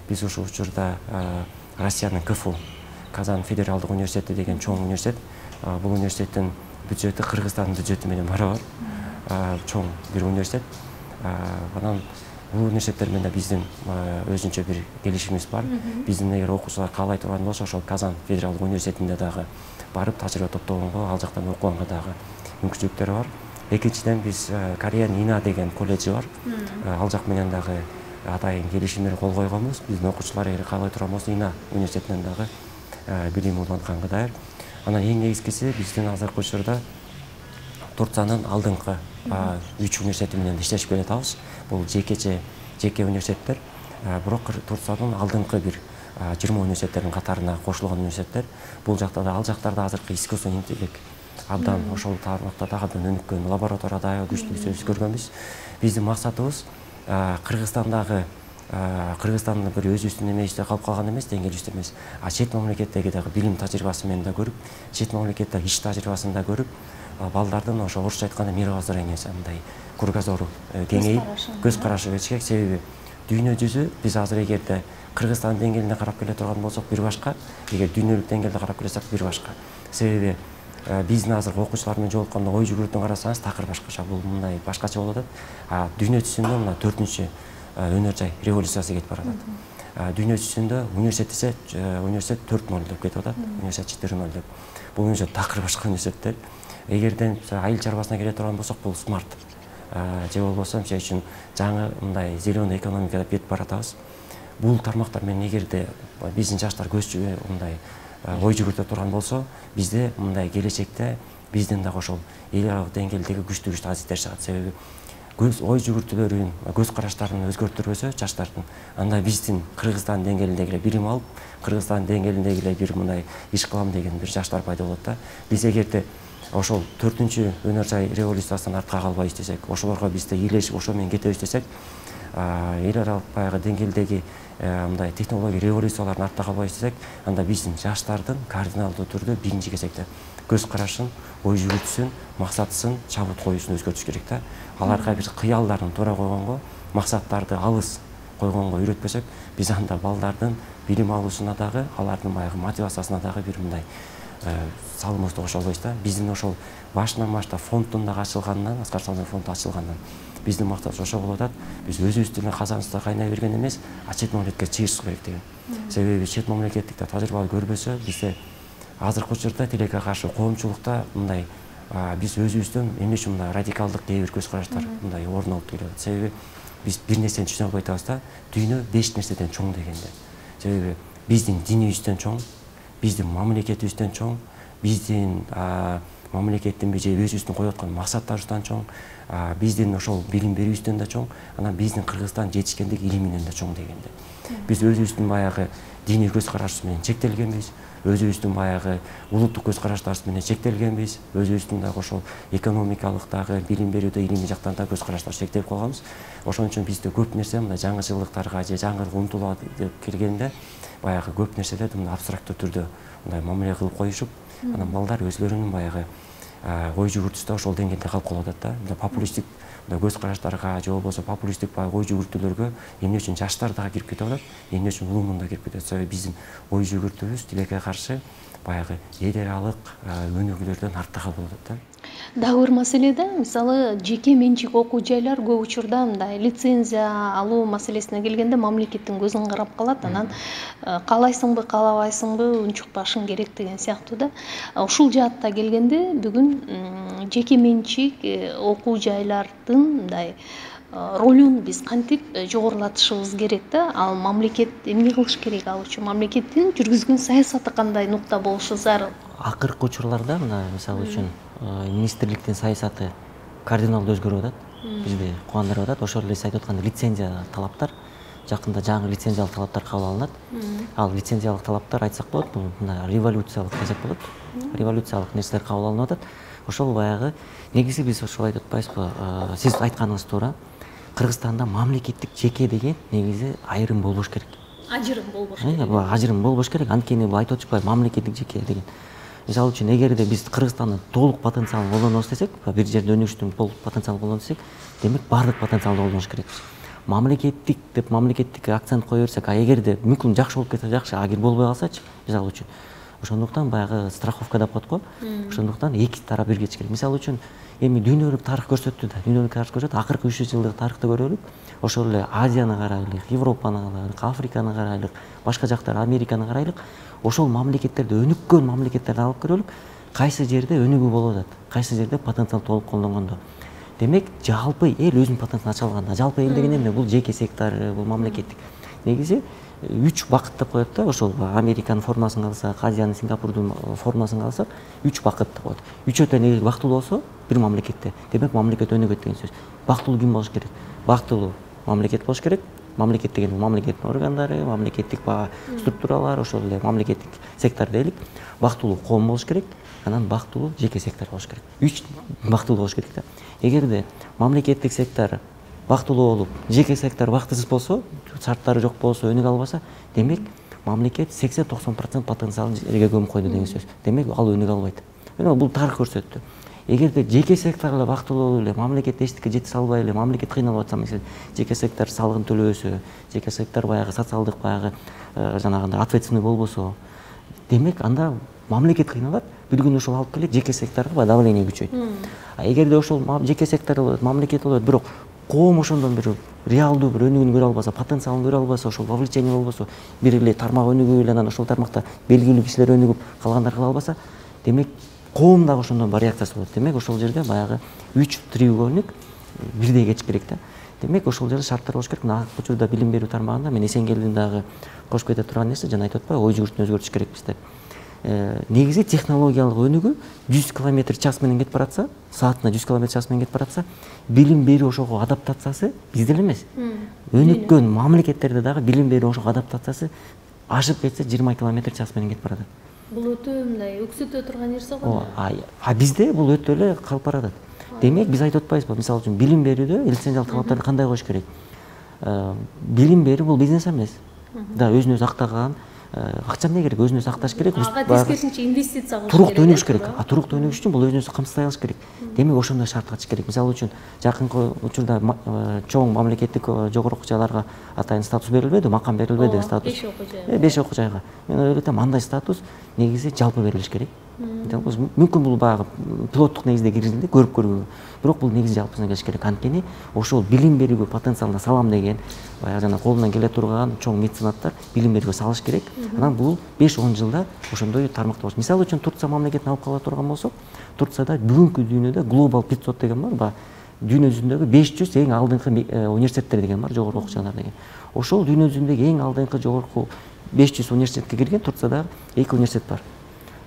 Speaker 3: Биз ушул учурда Россиянын КФУ, Казан федералдык университети деген чоң университет. Бул университеттин бюджети Кыргызстандын бюджети менен барабар. Чоң бир университет. Анан бул университеттер менен биздин өзүнчө бир келишимибиз бар. Биздин эгер окуучулар каалай турган болсо, ошол Казан федералдык университетинде дагы барып тажрыйба топтогонго, ал жактан окуганга дагы мүмкүнчүлүктөрү бар. Экинчиден биз Кореян Ина деген колледжи бар. Ал жак менен дагы атайын келишимдер кол койгонбуз. Биздин окуучулар эгер каалай турган болсо, Ина университетинен дагы билим уланганга даяр. Анан эң негизгиси биздин азыркы учурда Турциянын алдыңкы 3 университети менен иштешип келатабыз. Бул жеке университеттер, бирок Турциянын алдыңкы бир 20 университеттердин катарына кошулган университеттер. Бул жакта да, ал жактарда азыркы искусственный интеллект абдан ошол тармакта дагы абдан өнүккөн, лаборатория дагы күчтүү сөз көргөнбүз. Биздин максатыбыз Кыргызстандын бир өзүбүздүн эмебизде калып калган эмес, деңгээлибизде эмес, чет мамлекеттеги дагы билим тажрыйбасы менен да көрүп, чет мамлекеттеги иш тажрыйбасын да көрүп, балдардын ошо орусча айтканда мировоззрениясы мындай кругозору кеңейип, көз карашы керек. Себеби дүйнө жүзү биз азыр эгерде Кыргызстан деңгээлинде карап келе турган болсок бир башка, эгер дүйнөлүк деңгээлде карап келсек бир башка. Себеби биздин азыр окуучулар менен жолукканда ой жүгүртүн карасаңыз такыр башкача, бул мындай башкача болуп атат. Дүйнө жүзүндө мына 4-чү өнөр жай революциясы кетип баратат. Дүйнө жүзүндө университет 4.0 деп кетип атат, университет 4.0 деп. Бул университет такыр башка университеттер. Эгерден айыл чарбасына келе турган болсок, бул смарт. Же болбосо мисалы үчүн жаңы мындай зеленый экономикага бет баратабыз. Бул тармактар менен эгерде биздин жаштар көзчү мындай ой жүгүртө турган болсо, бизде мындай келечекте биздин дагы ошол эл аралык деңгээлдеги күчтүү азиттер чыгат. Себеби ой жүгүртүүлөрүн, көз караштарын өзгөртүрбөсө жаштардын, анда биздин Кыргызстан деңгээлиндеги билим алып, Кыргызстан деңгээлиндеги бир мындай иш кылам деген бир жаштар пайда болот да. Биз эгерде ошол 4-чү өнөр жай революциясынан артка калбай иштесек, ошолорго бизде элешип ошо менен кетебиз десек, эл аралык баягы деңгээлдеги мындай технология революцияларын артта калбай иштесек, анда биздин жаштардын кардиналдуу түрдө биринчи кезекте көз карашын, ой жүгүртүүсүн, максатысын, чабыт коюусун өзгөртүш керек да. Аларга бир кыялдарын туура койгонго, максаттарды алыс койгонго үйрөтпөсөк, биз анда балдардын билим алуусуна дагы, алардын баягы мотивациясына дагы бир мындай салымыбызды кошо албайбыз да. Биздин ошол башынан баштап фонддун дагы ачылганынан, Аскар Салымбек фонду ачылгандан биздин максатыбыз ошо болуп атат. Биз өзүбүздүн эле казаныбызда кайнай берген эмес, чет мамлекетке чыгыш керек деген. Себеби чет мамлекеттикте тажрыйба көрбөсө, бизде азыркы учурда тилекке каршы коомчулукта мындай биз өзүбүздөн эмне үчүн мындай радикалдык кээ бир көз караштар мындай орун алып келет. Себеби биз бир нерсени түшүнө албай атабыз да, дүйнө 5 нерседен чоң дегенде. Себеби биздин динибизден чоң, биздин мамлекетибизден чоң, биздин мамлекеттин же өзүбүздүн коюп аткан максаттарыбыздан чоң, биздин ошол билим берүүбүздөн да чоң, анан биздин Кыргызстан жетишкендик илиминен да чоң дегенде. Биз өзүбүздүн баягы диний көз карашыбыз менен чектелгенбиз, өзүбүздүн баягы улуттук көз караштарыбыз менен чектелгенбиз, өзүбүздүн дагы ошол экономикалык дагы билим берүүдө, илимий жактан да көз караштарыбыз чектелип калганбыз. Ошон үчүн бизде көп нерсе мындай жаңычылыктарга же жаңырык умтулат деп келгенде, баягы көп нерселерди мындай абстрактуу түрдө мындай мамиле кылып коюшуп, анан балдар өзлөрүнүн баягы ой жүгүртүүсү ошол деңгээлде калып калып атат да. Мындай популисттик көз караштарга же болбосо популисттик баягы ой жүгүртүүлөргө эмне үчүн жаштар дагы кирип кетип атат, эмне үчүн улуумун да кирип кетип атат. Себеби биздин ой жүгүртүүбүз тилекке каршы баягы эл аралык өнүгүүлөрдөн артта калып атат да.
Speaker 1: Дагы бир маселе да, мисалы жеке менчик окуу жайлар көп учурда мындай лицензия алуу маселесине келгенде мамлекеттин көзүн карап калат, анан каалайсыңбы, каалабайсыңбы унчукпашың керек деген сыяктуу да. Ушул жаатта келгенде бүгүн жеке менчик окуу жайлардын мындай ролун биз кантип жогорулатышыбыз керек да? Ал мамлекет эмне кылыш керек ал үчүн? Мамлекеттин жүргүзгөн саясаты кандай нукта болушу зарыл?
Speaker 2: Акыркы учурларда мына мисалы үчүн министрликтин саясаты кардиналдуу өзгөрүп атат. Бизди кубандырып атат. Ошол эле айтып атканда лицензия талаптар жакында жаңы лицензиялык талаптар кабыл алынат. Ал лицензиялык талаптар айтсак болот, бул мына революциялык десек болот. Революциялык нерселер кабыл алынып атат. Ошол баягы негизи биз ошол айтып атпайбызбы? Сиз айтканыңыз туура. Кыргызстанда мамлекеттик жеке деген негизи айрым болбош керек.
Speaker 1: Ажырым болбош керек.
Speaker 2: Ажырым болбош керек. Анткени бул айтып атышпайбы мамлекеттик жеке деген. Мисалы үчүн эгерде биз Кыргызстандын толук потенциалын колдонобуз десек, бир жерде өнүгүштүн толук потенциалын колдонобуз десек, демек баардык потенциалды колдонуш керекпиз. Мамлекеттик деп мамлекеттикке акцент кое берсек, эгерде мүмкүн жакшы болуп кетсе жакшы, агер болбой калсачы, мисалы үчүн. Ошондуктан баягы страховка деп коет го. Ошондуктан эки тарап бирге кетиш керек. Мисалы үчүн эми дүйнөлүк тарых көрсөттү да, дүйнөлүк тарых көрсөттү. Акыркы 300 жылдык тарыхты көрөлүк. Ошол эле Азияны карайлык, Европаны карайлык, Африканы карайлык, башка жактар Американы карайлык. Ошол мамлекеттерде өнүккөн мамлекеттерди алып көрөлүк. Кайсы жерде өнүгүү болуп атат, кайсы жерде потенциал толук колдонгондо. Демек, жалпы эл өзүнүн потенциалын ача алганда, жалпы эл деген эмне? Бул жеке сектор, бул мамлекеттик. Негизи 3 бакыт деп коет да, ошол Американын формасын алсак, Азиянын, Сингапурдун формасын алсак, 3 бакыт деп коет. Үчөө тең эгер бактылуу болсо, бир мамлекетте, демек мамлекет өнүгөт деген сөз. Бактылуу ким болуш керек? Бактылуу мамлекет болуш керек. Мамлекет деген мамлекеттин органдары, мамлекеттик структуралар, ошол эле мамлекеттик сектор дейлик. Бактылуу коом болуш керек, анан бактылуу жеке сектор болуш керек. 3 бактылуу болуш керек да. Эгерде мамлекеттик сектор бактылуу болуп, жеке сектор бактысыз болсо, шарттары жок болсо, өнүгө албаса, демек мамлекет 80-90% потенциалын жерге көмүп койду деген сөз. Демек ал өнүгө албайт. Бул тарых көрсөттү. Эгерде жеке сектор эле бактылуу эле, мамлекет эчтеке жете салбай эле, мамлекет кыйналып атса, мисалы, жеке сектор салыгын төлөбөсө, жеке сектор баягы социалдык баягы жанагындай ответственный болбосо, демек анда мамлекет кыйналат, бир күнү ошол алып келет жеке секторго давление күчөйт. Эгерде ошол жеке сектор болот, мамлекет болот, бирок коом ошондон бир реалдуу бир өнүгүүнү көрө албаса, потенциалын көрө албаса, ошол вовлечение болбосо, бир эле тармак өнүгүп эле анан ошол тармакта белгилүү кишилер өнүгүп, калгандар кыла албаса, демек коом дагы ошондон бар реакциясы болот. Демек ошол жерде баягы 3 треугольник бирдей кетиш керек да. Демек ошол жерде шарттар болуш керек. Мына учурда билим берүү тармагында мен Эсенгелдин дагы кошуп кете турган нерсе, жана айтып атпайбы, ой жүгүртүүнү өзгөртүш керекпиз деп. негизи технологиялык өнүгүү 100 км/час менен кетип баратса, саатына 100 км/час менен кетип баратса, билим берүү ошого адаптациясы бизде эле эмес. Өнүккөн мамлекеттерде дагы билим берүү ошого адаптациясы ашып кетсе 20 км/час менен кетип баратат.
Speaker 1: Бул өтө мындай өксүтө турган нерсе го.
Speaker 2: Бизде бул өтө эле калып баратат. Демек биз айтып атпайбызбы, мисалы үчүн билим берүүдө лицензиялык талаптарды кандай коюш керек? Билим берүү бул бизнес эмес. Да өзүн өзү актаган, акча эмне керек? Өзүн өзү акташ керек.
Speaker 1: Ага тескерисинче инвестиция кылыш керек.
Speaker 2: Туруктуу өнүгүш керек. Туруктуу өнүгүш үчүн бул өзүн өзү камсыздай алыш керек. Демек ошондой шарт катыш керек. Мисалы үчүн жакынкы учурда чоң мамлекеттик жогорку окуу жайларга атайын статус берилбеди, макам берилбеди деген статус.
Speaker 1: 5 окуу жай.
Speaker 2: 5 окуу жайга. Мен ойлойм, андай статус негизи жалпы берилиш керек. Мүмкүн бул баягы пилоттук негизде киргизилди, көрүп көргүлө. Бирок бул негизи жалпысына келиш керек. Анткени ошол билим берүүгө потенциалына салам деген, баягы жана колунан келе турган чоң меценаттар билим берүүгө салыш керек. Анан бул 5-10 жылда ошондой тармакта болот. Мисалы үчүн Турция мамлекетин алып кала турган болсок, Турцияда бүгүнкү дүйнөдө Global 500 деген бар, дүйнө жүзүндөгү 500 эң алдыңкы университеттер деген бар, жогорку окуу жайлар деген. Ошол дүйнө жүзүндөгү эң алдыңкы жогорку 500 университетке кирген Турцияда 2 университет бар.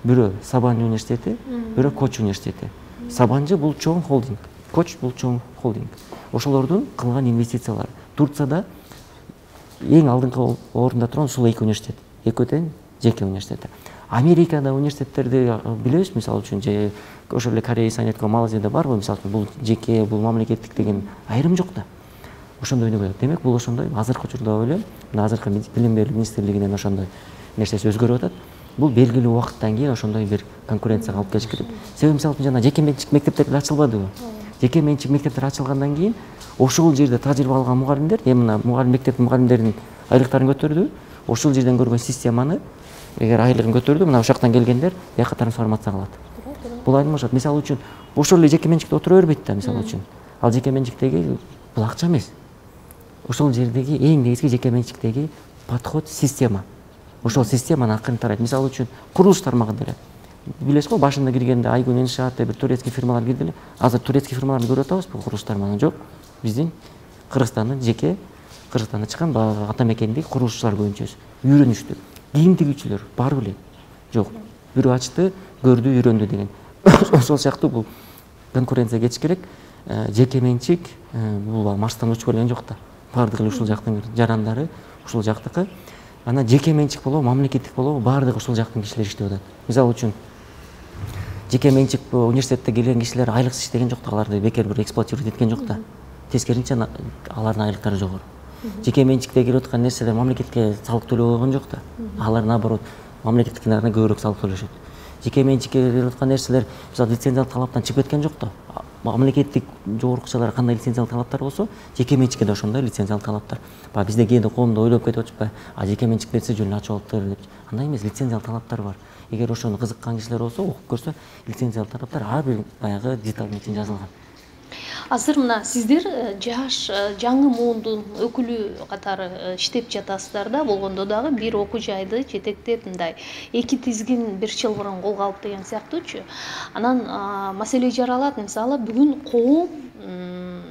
Speaker 2: Бирөө Сабанчы университети, бирөө Коч университети. Сабанчы бул чоң холдинг, Коч бул чоң холдинг. Ошолордун кылган инвестициялары. Турцияда эң алдыңкы орунда турган ушул 2 университет. Экөө тең жеке университет. Америкада университеттерди билебиз, мисалы үчүн же ошол эле Корея санаткан Малайзияда барбы, мисалы үчүн бул жеке, бул мамлекеттик деген айрым жок да. Ошондой өнүгөт. Демек бул ошондой азыркы учурда ойлойм, азыркы билим берүү министрлигинен ошондой нерсеси өзгөрүп атат. Бул белгилүү убакыттан кийин ошондой бир конкуренцияга алып келиш керек. Себеби мисалы үчүн жана жеке менчик мектептер ачылбадыбы? Жеке менчик мектептер ачылгандан кийин ошол жерде тажрыйба алган мугалимдер, мына мугалим мектеп мугалимдеринин айлыктарын көтөрдү. Ошол жерден көргөн системаны эгер айлыгын көтөрдү, мына ошол жактан келгендер бияка трансформация кылат. Бул айырмашылык. Мисалы үчүн ошол эле жеке менчикте отура бербейт да, мисалы үчүн. Ал жеке менчиктеги бул акча эмес. Ошол жердеги эң негизги жеке менчиктеги подход, система. Ошол системаны акырын тарайт. Мисалы үчүн курулуш тармагы деле. Билесиз го, башында киргенде Айгүн Иншаат бир турецкий фирмалар кирди эле. Азыр турецкий фирмаларды көрүп атабызбы курулуш тармагын? Жок. Биздин Кыргызстандын жеке Кыргызстанда чыккан ата мекендеги курулушчулар көбүнчөсү. Үйрөнүштү. Кийим тигүүчүлөр бар беле? Жок. Бирөө ачты, көрдү, үйрөндү деген. Ошол сыяктуу бул конкуренция кетиш керек. Жеке менчик бул Марстан учуп келген жок да. Бардыгы ушул жактын жарандары, ушул жактыкы. Анан жеке менчик болобу, мамлекеттик болобу, бардыгы ушул жактын кишилери иштеп атат. Мисалы үчүн жеке менчик университетте келген кишилер айлыксыз иштеген жок да, аларды бекер бир эксплуатировать эткен жок да. Тескерисинче алардын айлыктары жогору. Жеке менчикте келип аткан нерселер мамлекетке салык төлөп койгон жок да. Алар наоборот мамлекеттикине көбүрөөк салык төлөшөт. Жеке менчикке келип аткан нерселер мисалы лицензиялык талаптан чыгып кеткен жок да. Мамлекеттик жогорку окуучуларга кандай лицензиялык талаптар болсо, жеке менчикке да ошондой лицензиялык талаптар. Бизде кээде коомдо ойлоп кетип атышпайбы? Жеке менчик берсе жөн ачып алыптыр деп. Андай эмес, лицензиялык талаптар бар. Эгер ошону кызыккан кишилер болсо, окуп көрсө, лицензиялык талаптар ар бир баягы деталь менен жазылган.
Speaker 1: Азыр мына сиздер жаш жаңы муундун өкүлү катары иштеп жатасыздар да, болгондо дагы бир окуу жайды жетектеп мындай 2 тизгин 1 жыл мурун колго алып деген сыяктуучу. Анан маселе жаралат, мисалы бүгүн коом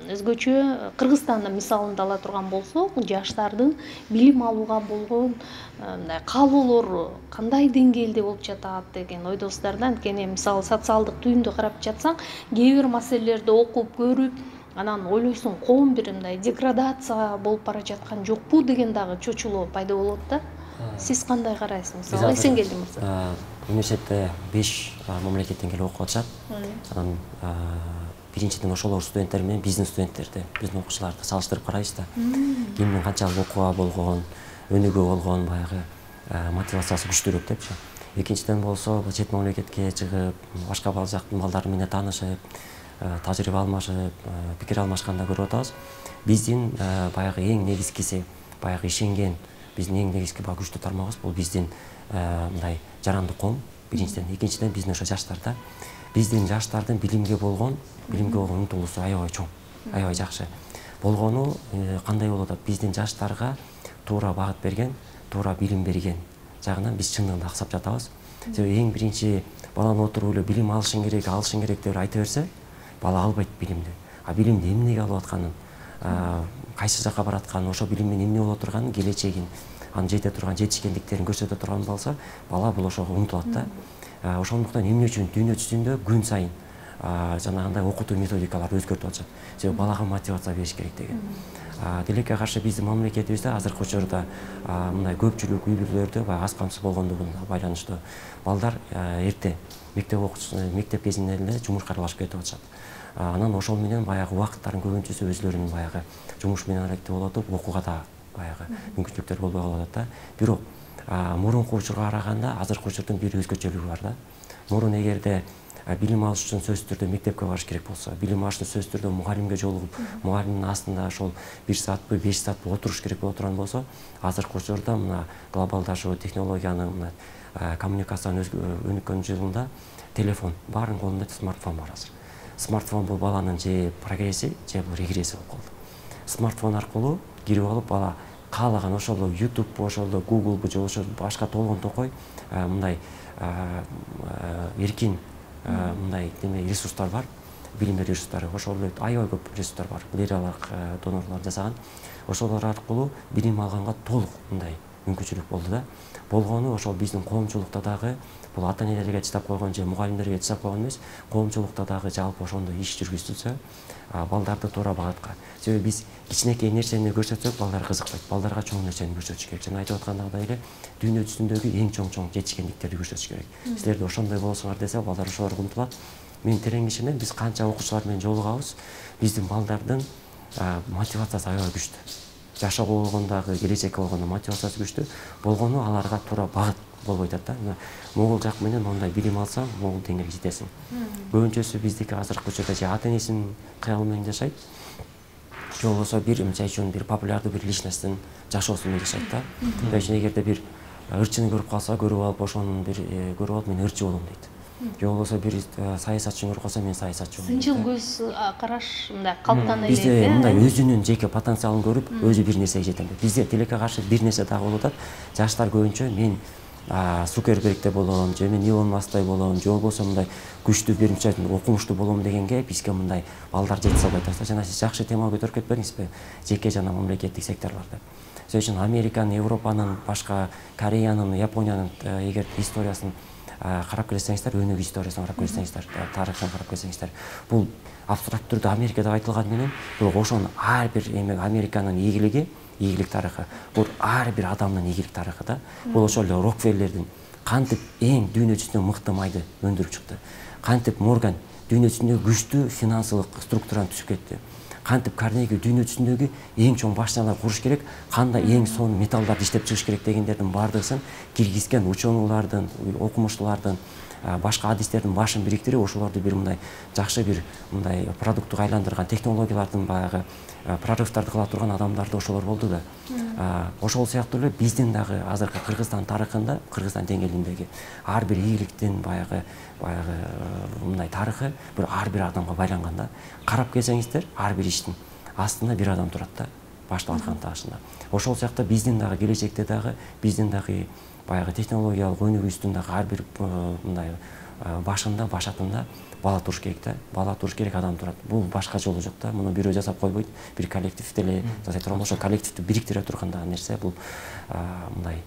Speaker 1: өзгөчө Кыргызстандын мисалын ала турган болсок, жаштардын билим алууга болгон мындай каалоолору кандай деңгээлде болуп жатат деген ойдосуздар да. Анткени мисалы социалдык түйүндө карап жатсаң, кээ бир маселелерди окуп көрүп, анан ойлойсуң коом бир мындай деградация болуп бара жаткан жокпу деген дагы чочулоо пайда болот да. Сиз кандай карайсыз? Мисалы Эсенгелди мырза.
Speaker 3: Университетте 5 мамлекеттен келип окуп атышат. Анан биринчиден ошолор студенттер менен бизнес студенттерди, биздин окуучуларды салыштырып карайбыз да. Кимдин канчалык окууга болгон, өнүгүү болгон баягы мотивациясы күчтүүрөөк депчи. Экинчиден болсо, чет мамлекетке чыгып, башка жактын балдары менен таанышып, тажрыйба алмашып, пикир алмашканда көрүп атабыз. Биздин баягы эң негизгиси, баягы ишенген, биздин эң негизги күчтүү тармагыбыз бул биздин мындай жарандык коом. Биринчиден, экинчиден биздин ошо жаштарда. Биздин жаштардын билимге болгон умтулуусу аябай чоң, аябай жакшы. Болгону кандай болуп атат? Биздин жаштарга туура багыт берген, туура билим берген жагынан биз чындыгында аксап жатабыз. Себеби эң биринчи баланы отуруп эле билим алышың керек деп айта берсе, бала албайт билимди. Билимди эмнеге алып атканын, кайсы жака баратканын, ошо билим менен эмне болуп турганын, келечегин анын жете турган жетишкендиктерин көрсөтө турган болсо, бала бул ошого умтулат да. Ошондуктан эмне үчүн дүйнө жүзүндө күн сайын жанагындай окутуу методикалар өзгөртүп атышат. Себеби балага мотивация бериш керек деген. Тилекке каршы биздин мамлекетибизде азыркы учурда мындай көпчүлүк үй бүлөлөрдө баягы аз камсыз болгондугуна байланыштуу балдар эрте мектеп окуучусу мектеп кезинде эле жумушка аралашып кетип атышат. Анан ошол менен баягы убакыттардын көбүнчөсү өзлөрүнүн баягы жумуш менен алектеп болуп атып, окууга да баягы мүмкүнчүлүктөр болбой калып атат да. Бирок мурунку учурга караганда азыркы учурдун бир өзгөчөлүгү бар да. Мурун эгерде билим алыш үчүн сөзсүз түрдө мектепке барыш керек болсо, билим алыш үчүн сөзсүз түрдө мугалимге жолугуп, мугалимдин астында ошол 1 саатпы, 5 саатпы отуруш керек боло турган болсо, азыркы учурда мына глобалдашуу, технологиянын мына коммуникациянын өнүккөн жылында телефон, баарынын колунда смартфон бар азыр. Смартфон бул баланын же прогресси, же бул регресси болуп калды. Смартфон аркылуу кирип алып, бала каалаган ошол YouTube, ошол Google же ошол башка толгон токой мындай эркин мындай ресурстар бар, билим берүү ресурстары, ошол аябай көп ресурстар бар. Лиралык донорлор жасаган. Ошолор аркылуу билим алганга толук мындай мүмкүнчүлүк болду да. Болгону ошол биздин коомчулукта дагы бул ата-энелерге чыдап койгон же мугалимдерге чыдап койгон эмес, коомчулукта дагы жалпы ошондой иш жүргүзүлсө, балдарды туура багатка. Себеби биз кичинекей нерсени көрсөтсөк, балдар кызыкпайт. Балдарга чоң нерсени көрсөтүш керек. Жана айтып аткандагыдай эле дүйнө жүзүндөгү эң чоң жетишкендиктерди көрсөтүш керек. Силер да ошондой болосуңар десе, балдар ошолорго умтулат. Мен терең ишенем, биз канча окуучулар менен жолугабыз, биздин балдардын мотивациясы аябай күчтүү. Жашоого болгондагы, келечекке болгондо мотивациясы күчтүү болгону аларга туура багыт болбой атат да. Могул жак менен мондай билим алсаң, могул деңгээлге жетесиң. Көбүнчөсү биздики азыркы учурда же ата-энесинин кыялы менен жашайт, же болбосо бир үчүн бир популярдуу бир личносттун жашоосу менен жашайт да. Ошон эгерде бир ырчыны көрүп калса, көрүп алып ошонун бир көрүп алып мен ырчы болом дейт. Же болбосо бир саясатчыны көрүп калса мен саясатчы болом.
Speaker 1: Сынчыл көз караш мындай калптана элек.
Speaker 3: Бизде мындай өзүнүн жеке потенциалын көрүп, өзү бир нерсеге жетем дейт. Бизде тилекке каршы бир нерсе дагы болуп атат. Жаштар көбүнчө мен Цукербергдей болом, же мен Илон Масктай болом, же болбосо мындай күчтүү биринчи окумуштуу болом дегенге бизге мындай балдар жете албай атат. Жана сиз жакшы тема көтөрүп кетпедиңизби? Жеке жана мамлекеттик секторлордо. Ошон үчүн Американын, Европанын, башка Кореянын, Япониянын эгер историясын карап келсеңиздер, өнүгүү историясын карап келсеңиздер, тарыхын карап келсеңиздер, бул абстракт түрдө Америкада айтылган менен, бирок ошонун ар бир Американын ийгилик тарыхы, бул ар бир адамдын ийгилик тарыхы да. Бул ошол эле Рокфеллердин кантип эң дүйнө жүзүндө мыкты майды өндүрүп чыкты. Кантип Морган дүйнө жүзүндө күчтүү финансылык структураны түзүп кетти. Кантип Карнеги дүйнө жүзүндөгү эң чоң башчаларды куруш керек, кандай эң сонун металлдарды иштеп чыгыш керек дегендердин бардыгын киргизген ученулардын, окумуштуулардын, башка адистердин башын бириктирип, ошолорду бир мындай жакшы бир мындай продуктуга айландырган, технологиялардын баягы прорывдарды кыла турган адамдарды ошолор болду да. Ошол сыяктуу эле биздин дагы азыркы Кыргызстан тарыхында, Кыргызстан деңгээлиндеги ар бир ийгиликтин баягы мындай тарыхы ар бир адамга байланган да. Карап келсеңиздер, ар бир иштин астында бир адам турат да, башталган ташында. Ошол сыяктуу биздин дагы келечекте дагы биздин дагы баягы технологиялык өнүгүүбүздүн дагы ар бир мындай башында, башатында бала туруш керек да. Бала туруш керек, адам турат. Бул башка жолу жок да. Муну бирөө жасап койбойт. Бир коллективде эле жасай турган болсо, коллективди бириктире турган нерсе бул мындай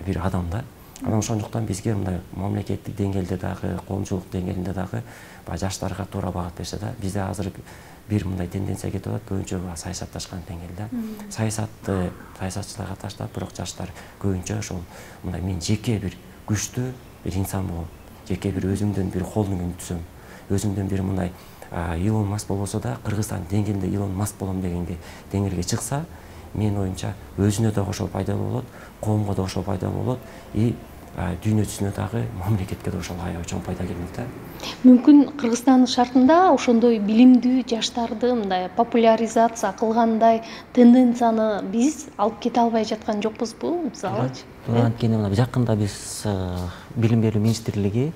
Speaker 3: бир адам да. Анан ошондуктан бизге мындай мамлекеттик деңгээлде дагы, коомчулук деңгээлинде дагы жаштарга туура багыт берсе да. Бизде азыр бир мындай тенденция кетип атат, көбүнчө саясатташкан деңгээлде. Саясатты саясатчыларга таштап, бирок жаштар көбүнчө ошол мындай мен жеке бир күчтүү бир инсан болом. Жеке бир өзүмдөн бир холдинг түзөм. Өзүмдөн бир мындай Илон Маск болбосо да, Кыргызстан деңгээлинде Илон Маск болом дегенге деңгээлге чыкса, менин оюмча өзүнө да ошол пайдалуу болот, коомго да ошол пайдалуу болот, и дүйнө жүзүнө дагы мамлекетке да ошол аябай чоң пайда келмек да.
Speaker 1: Мүмкүн Кыргызстандын шартында ошондой билимдүү жаштарды мындай популяризация кылгандай тенденцияны биз алып кете албай жаткан жокпузбу, мисалычы?
Speaker 2: Анткени мына жакында биз билим берүү министрлиги,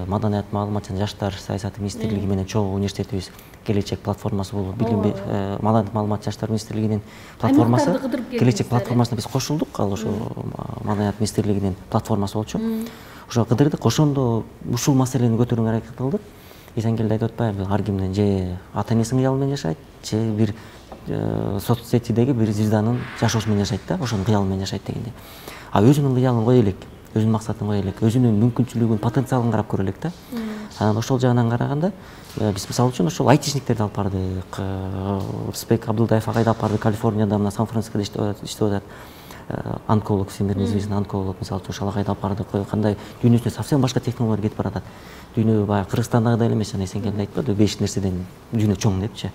Speaker 2: Маданият, маалымат жана жаштар саясаты министрлиги менен чогуу университетибиз келечек платформасы болуп, билим маданият, маалымат жаштар министрлигинин платформасы, келечек платформасына биз кошулдук, ал ошо маданият министрлигинин платформасы болчу. Ошо кыдырдык, ошондо ушул маселени көтөрүүгө аракет кылдык. Эсенкелди айтып атпайбы, ар кимдин же ата энесинин кыялы менен жашайт, же бир соцсетидеги бир звезданын жашоосу менен жашайт да, ошонун кыялы менен жашайт дегендей. А өзүнүн кыялын кое элек, өзүнүн максатын кое элек, өзүнүн мүмкүнчүлүгүн, потенциалын карап көрө элек да. Анан ошол жагынан караганда биз мисалы үчүн ошол айтишниктерди алып бардык. Рысбек Абдулдаев агайды алып бардык, Калифорнияда, мына Сан-Францискодо иштеп атат. Онколог, всемирно известный онколог, мисалы үчүн ошол агайды алып бардык. Кандай дүйнөсүнө совсем башка технологиялар кетип баратат. Дүйнө баягы Кыргызстандагыдай эле эмес, жана Эсенкелди айтпады, 5 нерседен дүйнө чоң депчи.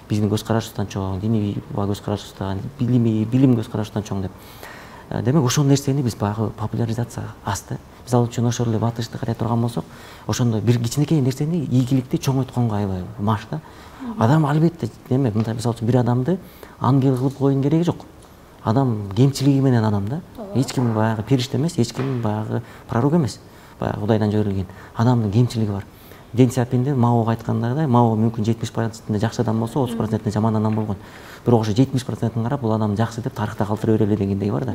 Speaker 2: Биздин көз карашыбыздан чоң, диний көз карашыбыздан, билим көз карашыбыздан чоң деп. Демек ошол нерсени биз баягы популяризация асты. Мисалы үчүн ошол эле батышты карай турган болсок, ошондо бир кичинекей нерсени ийгиликти чоңойтконго аябай маш да. Адам албетте эме, мындай мисалы үчүн бир адамды ангел кылып коюдун кереги жок. Адам кемчилиги менен адам да. Эч ким баягы периште эмес, эч ким баягы пророк эмес. Баягы Кудайдан жиберилген. Адамдын кемчилиги бар. Дэн Сяопиндин Маоға айткандагыдай, Мао мүмкүн 70% жакшы адам болсо, 30% жаман адам болгон. Бирок ошо 70%-ын карап, бул адам жакшы деп тарыхта калтыра берели дегендей бар да.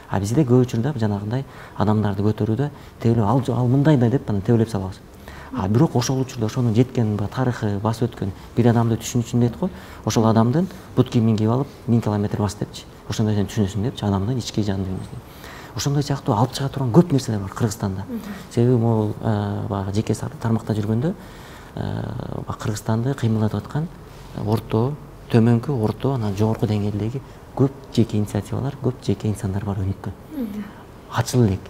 Speaker 2: А бизде көп учурда жанагындай адамдарды көтөрүүдө тебелеп ал мындай да деп анан тебелеп салабыз. А бирок ошол учурда ошонун жеткен тарыхы, басып өткөн бир адамды түшүнүү үчүн дейт го, ошол адамдын бут кийимин кийип алып 1000 километр бас депчи. Ошондой сен түшүнөсүң депчи адамдын ички жан дүйнөсүн. Ошондой сыяктуу алып чыга турган көп нерселер бар Кыргызстанда. Себеби могу баягы жеке тармакта жүргөндө Кыргызстанды кыймылдатып аткан орто, төмөнкү, орто, анан жогорку деңгээлдеги көп жеке инициативалар, көп жеке инсандар бар өнүккөн. Ачыл элек.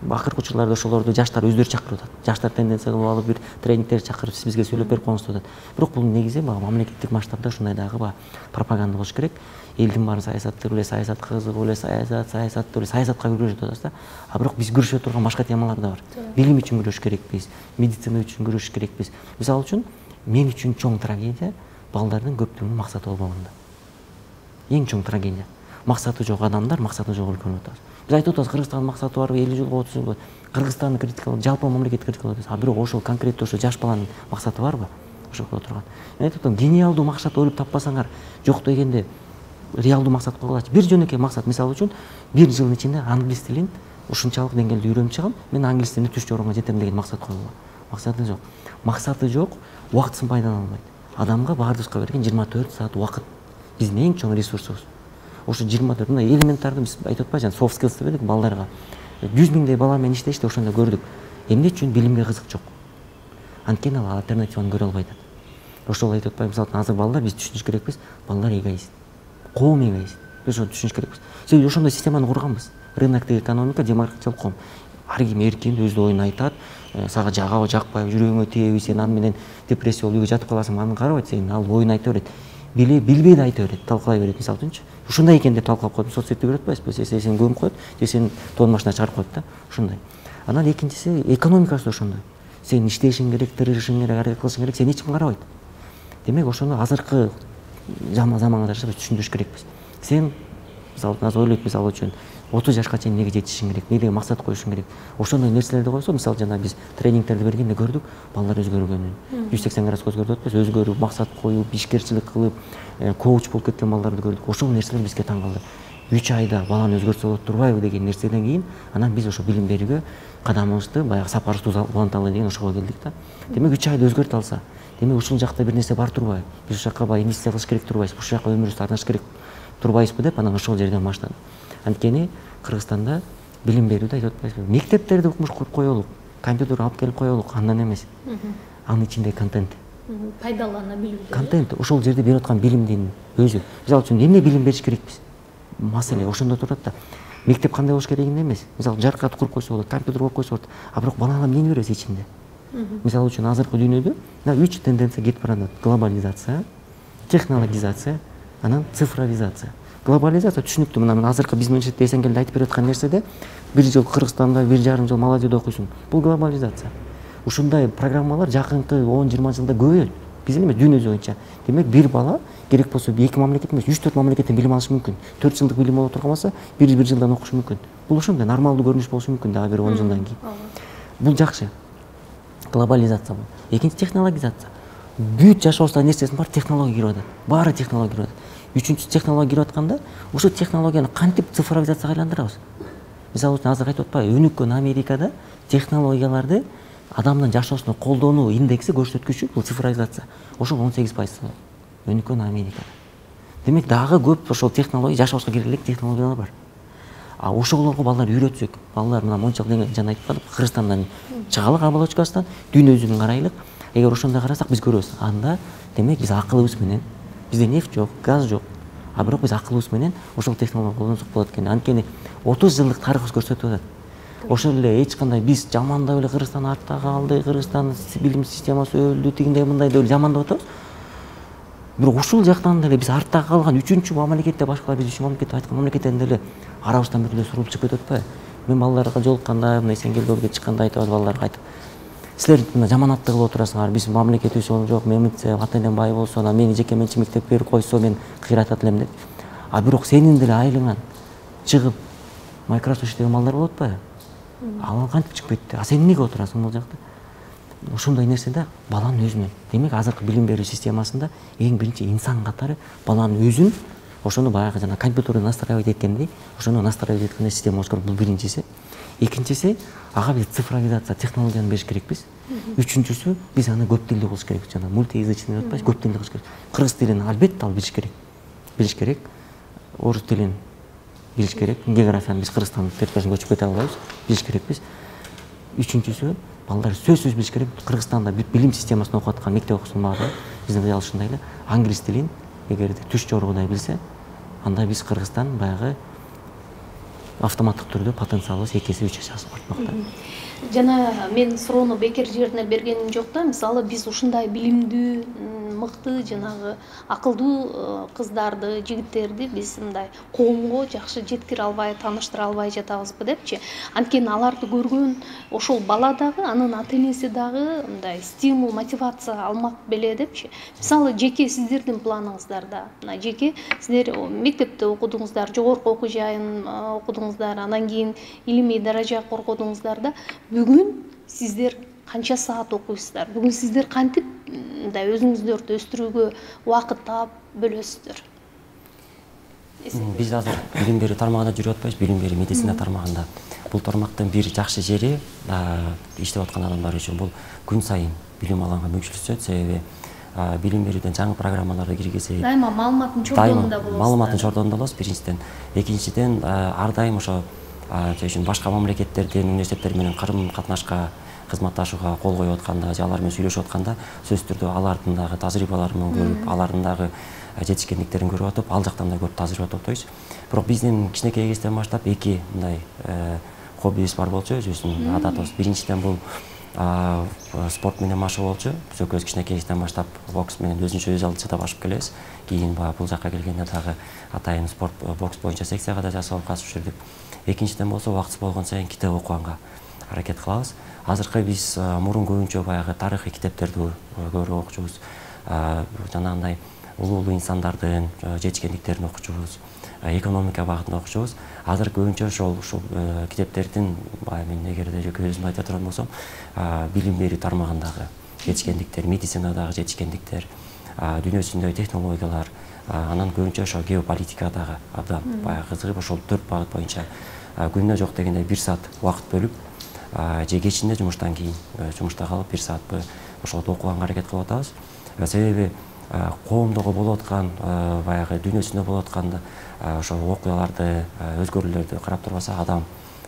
Speaker 2: Акыркы учурларда ошолорду жаштар өздөрү чакырып атат. Жаштар тенденция кылып алып бир тренингдер чакырып бизге сөйлөп берип коюңуз деп атат. Бирок бул негизи мамлекеттик масштабда ушундай дагы пропаганда болуш керек. Элдин баарын саясатты эле, саясатка кызыгып эле, саясатты эле, саясатка күрөшүп атабыз да. А бирок биз күрөшө турган башка темалар да бар. Билим үчүн күрөшүш керекпиз, медицина үчүн күрөшүш керекпиз. Мисалы үчүн мен үчүн чоң трагедия балдардын көптүгүнүн максаты болбогонда. Эң чоң трагедия. Максаты жок адамдар, максаты жок өлкөнү атабыз. Биз айтып атабыз, Кыргызстандын максаты бар, 50 жылга, 30 жылга. Кыргызстанды критикалап, жалпы мамлекетти критикалап атабыз. А бирок ошол конкреттүү ошо жаш баланын максаты барбы? Ошол турган. Мен айтып атам, гениалдуу максат ойлоп таппасаңар, жок дегенде реалдуу максат койгулачы. Бир жөнөкөй максат, мисалы үчүн, бир жылдын ичинде англис тилин ушунчалык деңгээлде үйрөнүп чыгам, мен англис тилине түз жорунга жетем деген максат койгула. Максаты жок. Максаты жок, убактысын пайдалана албайт. Адамга баардыгыбызга берген 24 саат убакыт. Биздин эң чоң ресурсубуз. Ошо 24 мына элементарды биз айтып атпайбы, soft skills деп элек балдарга. 100 миңдей бала менен иштешти, ошондо көрдүк. Эмне үчүн билимге кызык жок? Анткени ал альтернативаны көрө албайт. Ошол айтып атпайбы, мисалы азыр балдар биз түшүнүш керекпиз, балдар эгоист. Коом эгоист. Биз ошону түшүнүш керекпиз. Себеби ошондой системаны курганбыз. Рыноктук экономика, демократиялык коом. Ар ким эркин өз оюн айтат, сага жагабы, жакпайбы, жүрөгүңө тийеби, сен аны менен депрессия болуп үйгө жатып каласың, аны карабайт, сен ал оюн айта берет. Билбей да айта берет, талкалай берет, мисалы үчүнчү. Ушундай экен деп талкалап коюп, соцсетте көрүп атпайсызбы? Сени көмүп коет, же сени тоонун башына чыгарып коет да. Ушундай. Анан экинчиси экономикасы да ошондой. Сен иштешиң керек, тырышың керек, аракет кылышың керек, сени эч ким карабайт. Демек ошону азыркы заманга жараша биз түшүндүрүш керекпиз. Сен мисалы азыр ойлойт, мисалы үчүн 30 жашка чейин эмнеге жетишиң керек, эмнеге максат коюшуң керек. Ошондой нерселерди койсо, мисалы жана биз тренингтерди бергенде көрдүк, балдар өзгөргөнүн. 180 градуска өзгөрүп атпайбы? Өзгөрүп, максат коюп, ишкерчилик кылып, коуч болуп кеткен балдарды көрдүк. Ошол нерселер бизге таң калды. 3 айда баланы өзгөртсө болот турбайбы деген нерседен кийин анан биз ошо билим берүүгө кадамыбызды баягы сапарыбызды уланталы деген ошого келдик да. Демек 3 айда өзгөртө алса, демек ушул жакта бир нерсе бар турбайбы? Биз ушул жакка баягы инвестиция кылыш керек турбайбызбы? Ушул жакка өмүрүбүздү арнаш керек турбайбызбы деп анан ошол жерден баштадым. Анткени Кыргызстанда билим берүүдө айтып атпайсызбы? Мектептерди куруп коелук, компьютер алып келип коелук, андан эмес. Анын ичинде контент.
Speaker 1: Пайдалана билүү.
Speaker 2: Контент ошол жерде берип аткан билимдин өзү. Мисалы үчүн эмне билим бериш керекпиз? Маселе ошондо турат да. Мектеп кандай болуш керегинде эмес. Мисалы жаркат куруп койсо болот, компьютер коюп койсо болот. А бирок балага эмнени беребиз ичинде? Мисалы үчүн азыркы дүйнөдө 3 тенденция кетип барат. Глобализация, технологизация, анан цифровизация. Глобализация түшүнүктүү. Мына азыркы биздин университетте Эсенкелди айтып берип аткан нерседе бир жыл Кыргызстанда, 1,5 жыл Малайзияда окуйсуң. Бул глобализация. Ушундай программалар жакынкы 10-20 жылда көбөйөт. Биз эле эмес, дүйнө боюнча. Демек бир бала керек болсо 2 мамлекет эмес, 3-4 мамлекеттен билим алышы мүмкүн. 4 жылдык билим боло турган болсо, 1 жылдан окушу мүмкүн. Бул ошондой нормалдуу көрүнүш болушу мүмкүн дагы бир 10 жылдан кийин. Бул жакшы. Глобализация бул. Экинчи технологизация. Бүт жашообузда нерсесин бар технология кирип атат. Баары технология кирип атат. Үчүнчү технология кирип атканда, ошол технологияны кантип цифровизацияга айландырабыз? Мисалы үчүн азыр айтып атпайбы, өнүккөн Америкада технологияларды адамдын жашоосуна колдонуу индекси көрсөткүчү бул цифровизация ошол 18% өнүккөн Америкада. Демек дагы көп ошол технология жашообузга кире элек технологиялар бар. А ошолорго балдар үйрөтсөк, балдар мына мончалык жана айтып калдык, Кыргызстандан чыгалык оболочкасынан дүйнө жүзүн карайлык. Эгер ошондой карасак биз көрөбүз. Анда демек биз акылыбыз менен, бизде нефть жок, газ жок. А бирок биз акылыбыз менен ошол технологияны колдонсок болот экен. Анткени 30 жылдык тарыхыбыз көрсөтүп атат. Ошол эле эч кандай биз жамандап эле Кыргызстан артта калды, Кыргызстан билим системасы өлдү, тигиндей мындай деп жамандап атабыз. Бирок ушул жактан деле биз артта калган 3-чү мамлекетте башкалар биз 3 мамлекетте айткан мамлекеттерден деле арабыздан бир эле сурулуп чыгып кетип атпайбы? Мен балдарга жолукканда, мына Эсенгелдиге чыкканда айтып атам балдарга айтып. Силер мына жаманатты кылып отурасыңар, биз мамлекетибиз жок, мемлекет ата энем бай болсо, мени жеке менчик мектеп берип койсо мен кыйратат элем деп. А бирок сенин деле айылыңан чыгып Microsoft иштеген балдар болуп атпайбы? Ал кантип чыгып кетти? А сен эмнеге отурасың бул жакта? Ошондой нерседе баланын өзүнөн. Демек азыркы билим берүү системасында эң биринчи инсан катары баланын өзүн ошону баягы жана компьютерди настраивать эткендей, ошону настраивать эткендей система болуш керек. Бул биринчиси. Экинчиси, ага биз цифровизация технологияны бериш керекпиз. Үчүнчүсү, биз аны көп тилдүү кылыш керек. Жана мультиязычный деп атпайбыз, көп тилдүү кылыш керек. Кыргыз тилин албетте ал билиш керек. Билиш керек. Орус тилин билиш керек. Географияны биз Кыргызстан территориясына көчүп кете албайбыз. Билиш керекпиз. Үчүнчүсү, балдар сөзсүз билиш керек. Кыргызстанда билим системасында окуп аткан мектеп окуусунда биздин ыял ушундай эле англис тилин эгерде түш жоргудай билсе, анда биз Кыргызстан баягы автоматтык түрдө потенциалыбыз 2 эсе 3 эсе асып калмакта.
Speaker 1: Жана мен суроону бекер жерине бергеним жок да. Мисалы биз ушундай билимдүү, мыкты жанагы акылдуу кыздарды, жигиттерди биз мындай коомго жакшы жеткире албай, тааныштыра албай жатабызбы депчи. Анткени аларды көргөн ошол бала дагы, анын ата энеси дагы мындай стимул, мотивация алмак беле депчи. Мисалы жеке сиздердин планыңыздарда, мына жеке сиздер мектепте окудуңуздар, жогорку окуу жайын окудуңуздар, анан кийин илимий даража коргодуңуздар да, бүгүн сиздер канча саат окуйсуздар? Бүгүн сиздер кантип мындай өзүңүздөрдү өстүрүүгө убакыт таап бөлөсүздөр?
Speaker 3: Биз азыр билим берүү тармагында жүрүп атпайбыз, билим берүү медицина тармагында. Бул тармактын бир жакшы жери иштеп аткан адамдар үчүн бул күн сайын билим алганга мүмкүнчүлүк, себеби билим берүүдөн жаңы программаларды киргизип,
Speaker 1: Дайыма маалыматтын чордонунда болосуз.
Speaker 3: Маалыматтын чордонунда болосуз биринчиден. Экинчиден ар дайым ошо башка мамлекеттердин университеттери менен карым-катнашка, кызматташууга кол коюп атканда, же алар менен сүйлөшүп атканда сөзсүз түрдө алардын дагы тажрыйбаларын көрүп, алардын дагы жетишкендиктерин көрүп атып, ал жактан да көп тажрыйба топтойбуз. Бирок биздин кичинекей кезден баштап эки мындай хоббибиз бар болчу, өзүбүздүн адатыбыз. Биринчиден бул спорт менен машыгуу болчу. Биз экөөбүз кичинекей кезден баштап бокс менен өзүнчө өз алдынча башып келебиз. Кийин бул жакка келгенде дагы атайын спорт бокс боюнча секцияга да жасалып катышып жүрдүк. Экинчиден болсо убактысы болгон сайын китеп окуганга аракет кылабыз. Азыркы биз мурун көбүнчө баягы тарыхый китептерди көрүп окучубуз. Жанагындай улуу инсандардын жетишкендиктерин окучубуз, экономика багытында окучубуз. Азыр көбүнчө ошол китептердин мен эгерде жеке өзүм айта турган болсом, билим берүү тармагындагы жетишкендиктер, медицинадагы жетишкендиктер, дүйнө жүзүндөгү технологиялар, анан көбүнчө ошо геополитикадагы абдан баягы кызыгып, ошол 4 багыт боюнча күнүнө жок дегенде 1 саат убакыт бөлүп, же кечинде жумуштан кийин, жумушта калып 1 саат ошолду окуганга аракет кылып атабыз. Себеби коомдогу болуп аткан баягы дүйнө жүзүндө болуп аткан ошо окуяларды, өзгөрүүлөрдү карап турбаса, адам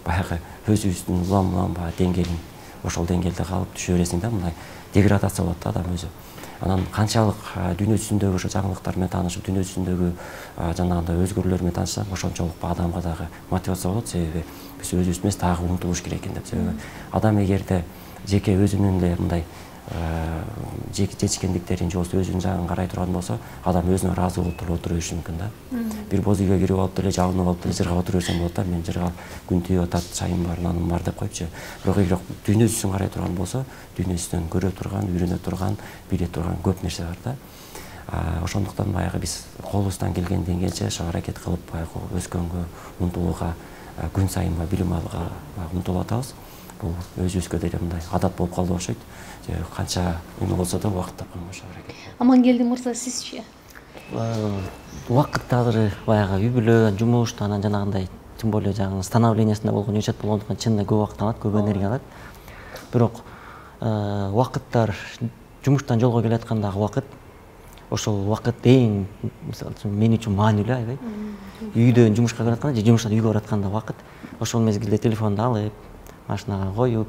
Speaker 3: баягы өзүбүздүн улам деңгээлин ошол деңгээлде калып түшө бересиң да, мындай деградация болот да адам өзү. Анан канчалык дүйнө жүзүндөгү ошо жаңылыктар менен таанышып, дүйнө жүзүндөгү жанагындай өзгөрүүлөр менен таанышсак, ошончолук адамга дагы мотивация болот, себеби биз өзүбүз эмес дагы умтулуш керек экен деп. Себеби адам эгерде жеке өзүнүн эле мындай жетишкендиктерин же болбосо өзүнүн жагын карай турган болсо, адам өзүнө ыраазы болуп отура бериши мүмкүн да. Бир боз үйгө кирип алып деле, жабынып алып деле жыргап отура берсем болот да. Мен жыргап күн тийип атат, чайым бар, наным бар деп коюпчу. Бирок эгер дүйнө жүзүн карай турган болсо, дүйнө жүзүнөн көрө турган, үйрөнө турган, биле турган көп нерсе бар да. Ошондуктан баягы биз колубуздан келген деңгээлче ошо аракет кылып баягы өскөнгө, умтулууга, күн сайын билим алууга умтулуп атабыз. Бул өзүбүзгө деле мындай адат болуп калды окшойт. Канча эме болсо да убакыт тапканга ошо аракет.
Speaker 1: Амангелди мырза, сизчи?
Speaker 2: Убакытты азыр баягы үй бүлө, жумуш, анан жанагындай, тем более жаңы становлениясында болгон учет болгондуктан чынында көп убакыт алат, көп энергия алат. Бирок убакыттар жумуштан жолго келаткандагы убакыт, ошол убакыт эң мисалы үчүн мен үчүн маанилүү аябай. Үйдөн жумушка баратканда же жумуштан үйгө баратканда убакыт, ошол мезгилде телефонду алып, машинага коюп,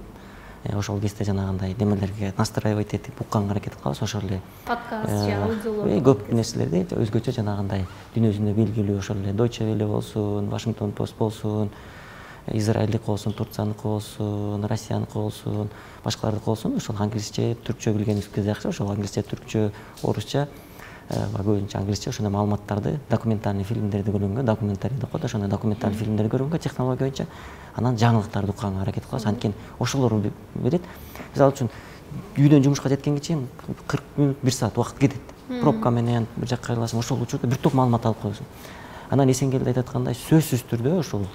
Speaker 2: ошол кезде жанагындай немелерге настраивать этип укканга аракет кылабыз. Ошол эле
Speaker 1: подкаст же аудиолор
Speaker 2: көп нерселерди өзгөчө жанагындай дүйнөсүндө белгилүү ошол эле Deutsche Welle болсун, Washington Post болсун, Израилдик болсун, Турцияныкы болсун, Россияныкы болсун, башкалардыкы болсун, ошол англисче, түркчө билгениз кезде жакшы. Ошол англисче, түркчө, орусча, көбүнчө англисче ошондой маалыматтарды, документальный фильмдерди көргөнгө, документарий деп коет, ошондой документальный фильмдерди көргөнгө технология боюнча анан жаңылыктарды укканга аракет кылабыз. Анткени ошолор берет. Мисалы үчүн үйдөн жумушка жеткенге чейин 40 мүнөт, 1 саат убакыт кетет. Пробка менен бир жакка кайрыласың, ошол учурда бир топ маалымат алып коесуң. Анан Эсенгелди айтып аткандай сөзсүз түрдө ошол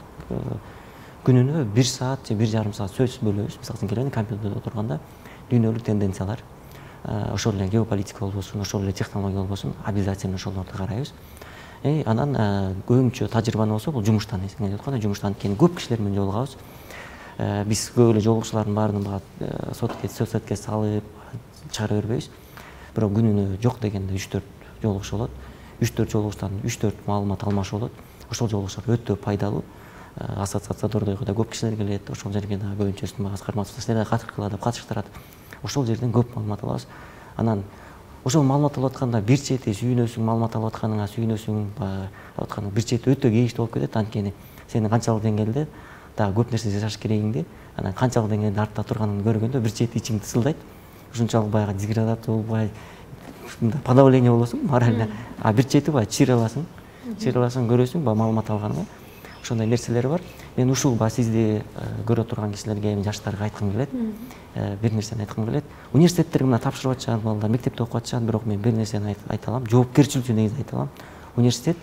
Speaker 2: күнүнө 1 саат же 1,5 саат сөзсүз бөлөбүз. Мисалы үчүн келгенде компьютерде отурганда дүйнөлүк тенденциялар, ошол эле геополитика болбосун, ошол эле технология болбосун, обязательно ошолорду карайбыз. Анан көбүнчө тажрыйбаны болсо бул жумуштан Эсенгелди айткандай жумуштан анткени көп кишилер менен жолугабыз. Биз көп эле жолугушуулардын баарына соцсетке салып чыгара бербейбиз. Бирок күнүнө жок дегенде 3-4 жолугушуу болот. 3-4 жолугуштан 3-4 маалымат алмашуу болот. Ошол жолугушуулар өтө пайдалуу. Ассоциациядордойго да көп кишилер келет. Ошол жерге да көбүнчө Өстүнбай Аскарматов силер да катыштырат. Ошол жерден көп маалымат алабыз. Анан ошол маалымат алып атканда бир чети сүйүнөсүң, маалымат алып атканыңа сүйүнөсүң, атканың бир чети өтө кейиштүү болуп кетет. Анткени сенин канчалык деңгээлде дагы көп нерсе жасаш керегиңди, анан канчалык деңгээлде артта турганыңды көргөндө бир чети ичиң тысылдайт. Ушунчалык баягы деградация болбой, ушундай подавление болосуң морально. А бир чети баягы чыйраласың, көрөсүң, баягы маалымат алганга. Ошондой нерселер бар. Мен ушул сизди көрө турган кишилерге, жаштарга айткым келет. Бир нерсени айткым келет. Университеттерге мына тапшырып атышат балдар, мектепте окуп атышат, бирок мен бир нерсени айта алам. Жоопкерчиликтүү негизи айта алам. Университет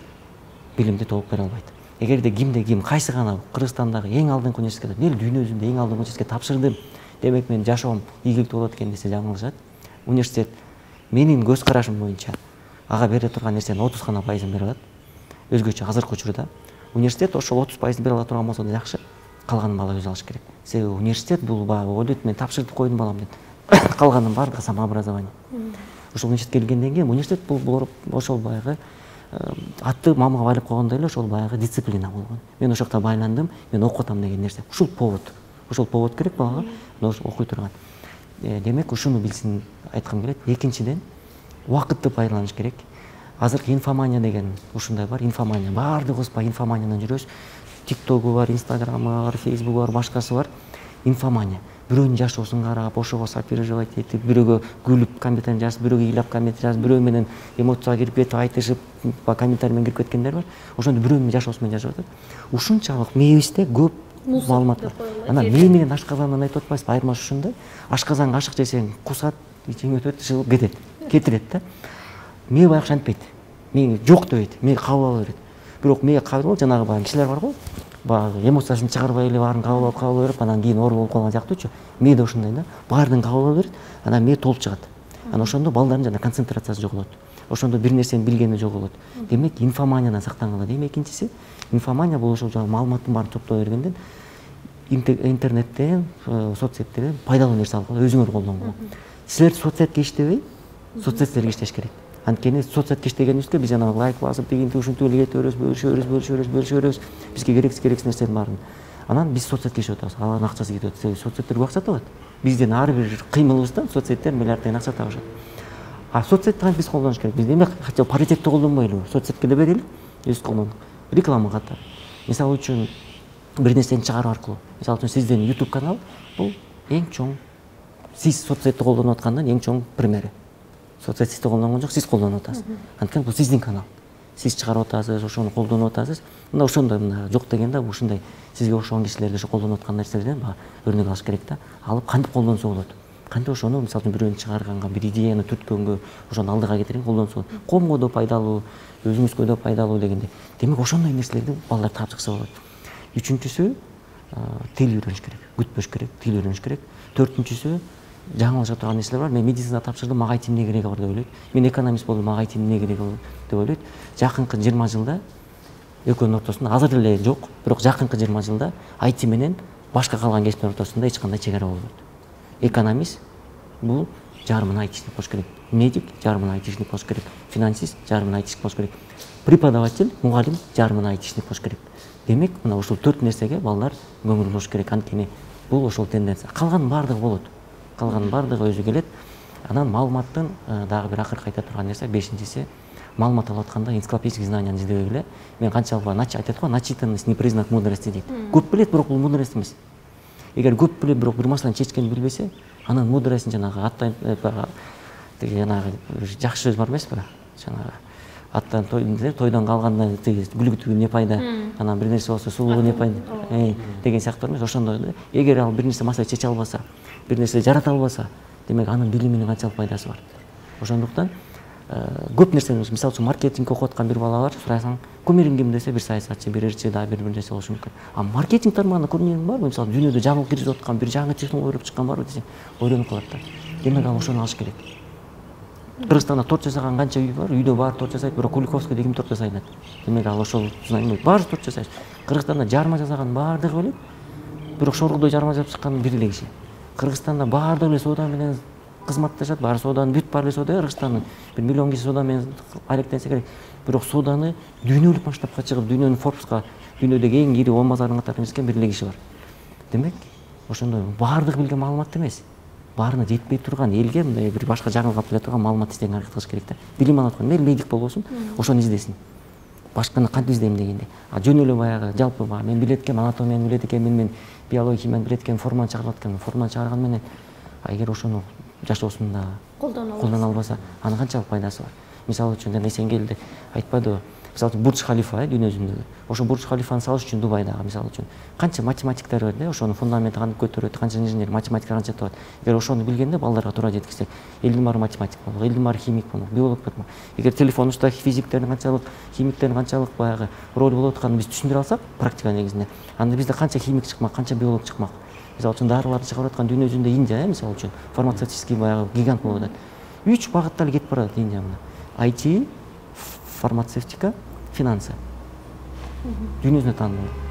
Speaker 2: билимди толук бере албайт. Эгерде ким кайсы гана Кыргызстандагы эң алдыңкы университетке, эл дүйнөсүндө эң алдыңкы университетке тапшырдым, демек менин жашоом ийгиликтүү болот экен десе жаңылышат. Университет менин көз карашым боюнча ага бере турган нерсенин 30 гана пайызын бере алат. Өзгөчө азыркы учурда университет ошол 30% бере ала турган болсо да жакшы, калганын бала өз алыш керек. Себеби университет бул баягы ойлойт, мен тапшырып койдум балам деп. Калганын баардыгы самообразование. Ошол университетке келгенден кийин университет бул ошол баягы атты мамага байлап койгондой эле ошол баягы дисциплина болгон. Мен ошол жакта байландым, мен окуп атам деген нерсе. Ушул повод керек балага, окуй турган. Демек ушуну билсин айткым келет. Экинчиден, убакытты пайдаланыш керек. Азыркы инфомания деген ушундай бар, инфомания. Баардыгыбыз па инфоманиядан жүрөбүз. TikTok'у бар, Instagram'ы бар, Facebook'у бар, башкасы бар. Инфомания. Бирөөнүн жашоосун карап, ошого сопереживать этип, бирөөгө күлүп комментарий жазып, бирөөгө ыйлап комментарий жазып, бирөө менен эмоцияга кирип кетип, айтышып, комментарий менен кирип кеткендер бар. Ошондо бирөөнүн жашоосу менен жашап атат. Ушунчалык мээбизде көп маалымат бар. Анан мээ менен ашказандан айтып атпайсызбы? Айырмасы ушунда. Ашказанга ашык жесең, кусат, ичиң өтөт, жылып кетет. Кетирет да. Мээ баягы антпайт. Мээ жок дебейт, мээ кабыл ала берет. Бирок мээ кабыл алып, жанагы баягы кишилер бар го, баягы эмоциясын чыгарбай эле баарын кабыл алып, анан кийин оор болуп калган жактуучу. Мээ да ошондой да. Баарын кабыл ала берет, анан мээ толуп чыгат. Анан ошондо балдардын жана концентрациясы жоголот. Ошондо бир нерсени билгени жоголот. Демек инфоманиядан сактангыла дейм. Экинчиси, инфомания бул ошол жана маалыматтын баарын топтоп бергенден интернеттен, соцсеттерден пайдалуу нерсе алып өзүңөр колдонгула. Силер соцсетке иштебей, соцсеттерге иштеш керек. Анткени соцсетке иштегенибизде биз жана лайк басып, дегенди ушинтип эле кете беребиз, бөлүшөбүз, бизге керексиз нерсенин баарын. Анан биз соцсетке иштеп атабыз, алардын акчасы кетип атат. Себеби соцсеттер акча табат. Биздин ар бир кыймылыбыздан соцсеттер миллиард тыйын акча табышат. А соцсетти кантип биз колдонуш керек? Биз демек хотя бы паритетти колдонбойлубу? Соцсетке да берели, өз колдонуп. Реклама катары. Мисалы үчүн бир нерсени чыгаруу аркылуу. Мисалы үчүн сиздин YouTube канал бул эң чоң, сиз соцсетти колдонуп аткандан эң чоң примери. Соцсет сизди колдонгон жок, сиз колдонуп атасыз. Анткени бул сиздин канал. Сиз чыгарып атасыз, ошону колдонуп атасыз. Мына ошондой жок дегенде ушундай сизге окшогон кишилерди ошо колдонуп аткан нерселерден өрнөк алыш керек да. Алып кантип колдонсо болот? Кантип ошону мисалы үчүн бирөөнү чыгарганга, бир идеяны түрткөнгө, ошону алдыга кетирген колдонсо болот. Коомго да пайдалуу, өзүңүзгө да пайдалуу дегенде. Демек ошондой нерселерди балдар таап чыкса болот. Үчүнчүсү тил үйрөнүш керек, күтпөш керек, тил үйрөнүш керек. Төртүнчүсү жаңылышып турган нерселер бар. Мен медицина тапшырдым, мага айтым эмне кереги бар деп ойлойт. Мен экономист болдум, мага айтым эмне кереги бар деп ойлойт. Жакынкы 20 жылда экөөнүн ортосунда азыр эле жок, бирок жакынкы 20 жылда IT менен башка калган кесиптер ортосунда эч кандай чек ара болбойт. Экономист бул жарымын айтишник болуш керек. Медик жарымын айтишник болуш керек. Финансист жарымын айтишник болуш керек. Преподаватель, мугалим жарымын айтишник болуш керек. Демек, мына ушул 4 нерсеге балдар көңүл буруш керек. Анткени бул ошол тенденция. Калганын бардыгы болот. Калганын бардыгы өзү келет. Анан маалыматтын дагы бир акыркы айта турган нерсе, 5-инчиси маалымат алып атканда энциклопедический знанияны издебей эле. Мен канчалык айтат го, начитанность не признак мудрости дейт. Көп билет, бирок бул мудрость эмес. Эгер көп билет, бирок бир маселени чечкенди билбесе, анан мудростун жанагы аттан жанагы жакшы сөз бар эмеспи? Жанагы аттан тойдон калгандан күлүктүгү не пайда, анан бир нерсе болсо сулуу не пайда деген сыяктуу эмес. Ошондой да. Эгер ал бир нерсе маселе чече албаса, бир нерсе жарата албаса, демек анын билиминин канчалык пайдасы бар. Ошондуктан көп нерсени, мисалы үчүн маркетинг окуп аткан бир бала бар, сурасаң, кумириң ким десе, бир саясатчы, бир ырчы, да бир нерсе болушу мүмкүн. А маркетинг тармагында көргөнүң барбы? Мисалы дүйнөдө жабылып киргизип аткан бир жаңы технология чыккан барбы десе, ойлонуп калат да. Демек ал ошону алыш керек. Кыргызстанда торт жасаган канча үй бар? Үйдө баары торт жасайт, бирок Куликовскийде ким торт жасайт? Демек ал ошол знание, баары торт жасайт. Кыргызстанда жарма жасаган баардыгы билет, бирок шоргулдой жарма жасап чыккан бир эле киши. Кыргызстанда баардыгы эле соода менен кызматташат, баары сооданын бүт баары эле соода, Кыргызстандын бир миллион киши соода менен алектенсе керек. Бирок сооданы дүйнөлүк масштабка чыгып, дүйнөнүн Forbes'ка, дүйнөдөгү эң ири 10 базарынын катарына жеткен бир эле киши бар. Демек, ошондой баардыгы билген маалымат эмес. Баарына жетпей турган элге мындай бир башка жаңылык алып келе турган маалымат издеген аракет кылыш керек да. Билим алып аткан медик болбосун, ошону издесин. Башканы кантип издейм дегенде. А жөн эле баягы жалпы мен билет экенмин, анатомияны билет экенмин, мен биология, химияны билет экенмин, форманы чыгарып атканмын. Форманы чыгарган менен эгер ошону жашоосунда колдоно албаса, анын канчалык пайдасы бар? Мисалы үчүн Эсенгелди айтпадыбы? Мисалы үчүн Бурдж Халифа дүйнө жүзүндөгү. Ошо Бурдж Халифаны салыш үчүн Дубайдагы мисалы үчүн канча математиктер бар да, ошонун фундаментин кантип көтөрөт, канча инженер, математиктер канча табат. Эгер ошону билгенде балдарга туура жеткизсек, элдин баары математик болмок, элдин баары химик болмок, биолог болмок. Эгер телефон учта физиктердин канчалык, химиктердин канчалык баягы роль болуп атканын биз түшүндүрө алсак, практика негизинде, анда бизде канча химик чыкмак, канча биолог чыкмак. Мисалы үчүн дарыларды чыгарып аткан дүйнө жүзүндө Индия, мисалы үчүн фармацевтический баягы гигант болуп атат. 3 багытта эле кетип барат Индия мына. IT, фармацевтика, финансы. Дүйнө жүзүндө таанымал.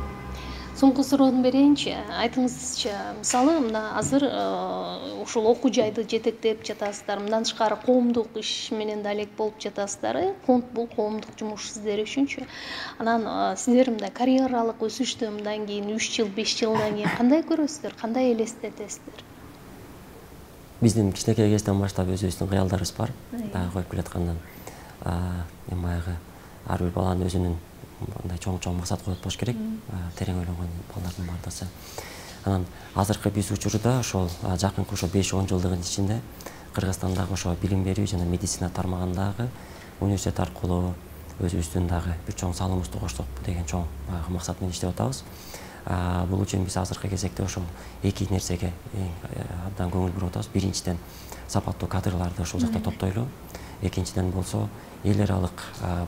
Speaker 1: Соңку суроону берейинчи. Айтыңызчы, мисалы мына азыр ушул окуу жайды жетектеп жатасыздар, мындан тышкары коомдук иш менен да алек болуп жатасыздар. Фонд бул коомдук жумуш сиздер үчүнчү. Анан сиздер мындай карьералык өсүштү мындан кийин 3 жыл, 5 жылдан кийин кандай көрөсүздөр, кандай элестетесиздер?
Speaker 3: Биздин кичинекей кезден баштап өзүбүздүн кыялдарыбыз бар. Дагы коюп келаткандан мен баягы ар бир баланын өзүнүн мындай чоң максат коюп болуш керек. Терең ойлонгон балдардын бардыгы. Анан азыркы биз учурда ошол жакынкы ошо 5-10 жылдыгын ичинде Кыргызстандагы ошо билим берүү жана медицина тармагындагы университет аркылуу өзүбүздүн дагы бир чоң салымыбызды кошсок деген чоң максат менен иштеп атабыз. Бул үчүн биз азыркы кезекте ошол эки нерсеге абдан көңүл буруп атабыз. Биринчиден сапаттуу кадрларды ошол жакта топтойлуу. Экинчиден болсо эл аралык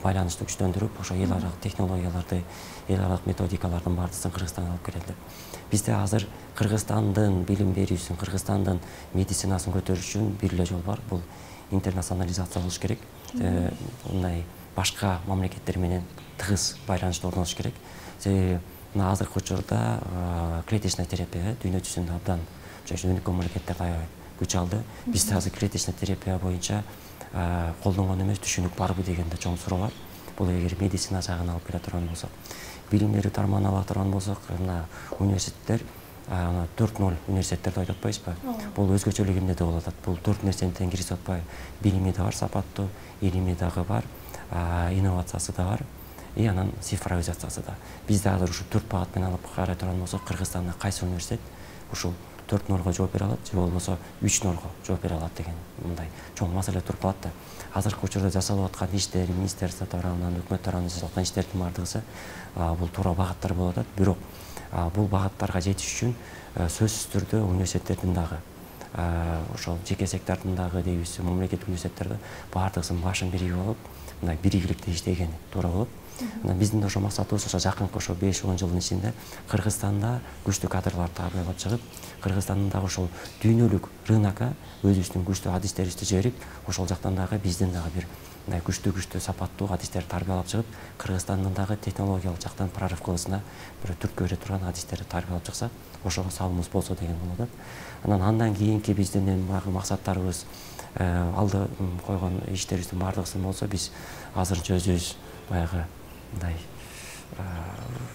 Speaker 3: байланышты күчтөндүрүп, ошо эл аралык технологияларды, эл аралык методикалардын баардыгын Кыргызстанга алып келели. Бизде азыр Кыргызстандын билим берүүсүн, Кыргызстандын медицинасын көтөрүш үчүн бир эле жол бар. Бул интернационализация болуш керек. Мындай башка мамлекеттер менен тыгыз байланышта орношуш керек. Себеби мына азыркы учурда клеточная терапия дүйнө жүзүндө абдан өнүккөн мамлекеттер аябай күч алды. Бизде азыр клеточная терапия боюнча колдонгон эмес, түшүнүк барбы дегенде чоң суроо бар. Бул эгер медицина жагын алып келе турган болсок, билим берүү тармагын ала турган болсок, мына университеттер 4-0 университеттерди айтып атпайбызбы? Бул өзгөчөлүк эмнеде болуп атат? Бул 4 нерсени тең киргизип атпайбы? Билими да бар, сапаттуу, илими дагы бар, инновациясы да бар, анан цифровизациясы да. Бизде азыр ушу 4 багыт менен алып карай турган болсок, Кыргызстанда кайсы университет ушул 4-0 жооп бере алат, же болбосо 3-0 жооп бере алат деген мындай чоң маселе туруп калат да. Азыркы учурда жасалып аткан иштер, министерство тарабынан, өкмөт тарабынан жасалып аткан иштердин баардыгы бул туура багыттар болуп атат. Бирок бул багыттарга жетиш үчүн сөзсүз түрдө университеттердин дагы ошол жеке сектордун дагы дейбиз, мамлекеттик университеттерде баардыгысынын башын биригип алып, мындай биригиликте иштегени туура болот. Анан биздин ошо максатыбыз ошо жакынкы ошо 5-10 жылдын ичинде Кыргызстанда күчтүү кадрларды тарбиялап чыгып, Кыргызстандын дагы ошол дүйнөлүк рынокко өзүбүздүн күчтүү адистерибизди жиберип, ошол жактан дагы биздин дагы бир мындай күчтүү сапаттуу адистерди тарбиялап чыгып, Кыргызстандын дагы технологиялык жактан прорыв кылышына бир түрткү бере турган адистерди тарбиялап чыксак, ошого салымыбыз болсо деген болот. Андан кийинки биздин баягы максаттарыбыз, алды койгон иштерибиздин бардыгысын болсо, биз азырынча өзүбүз баягы мындай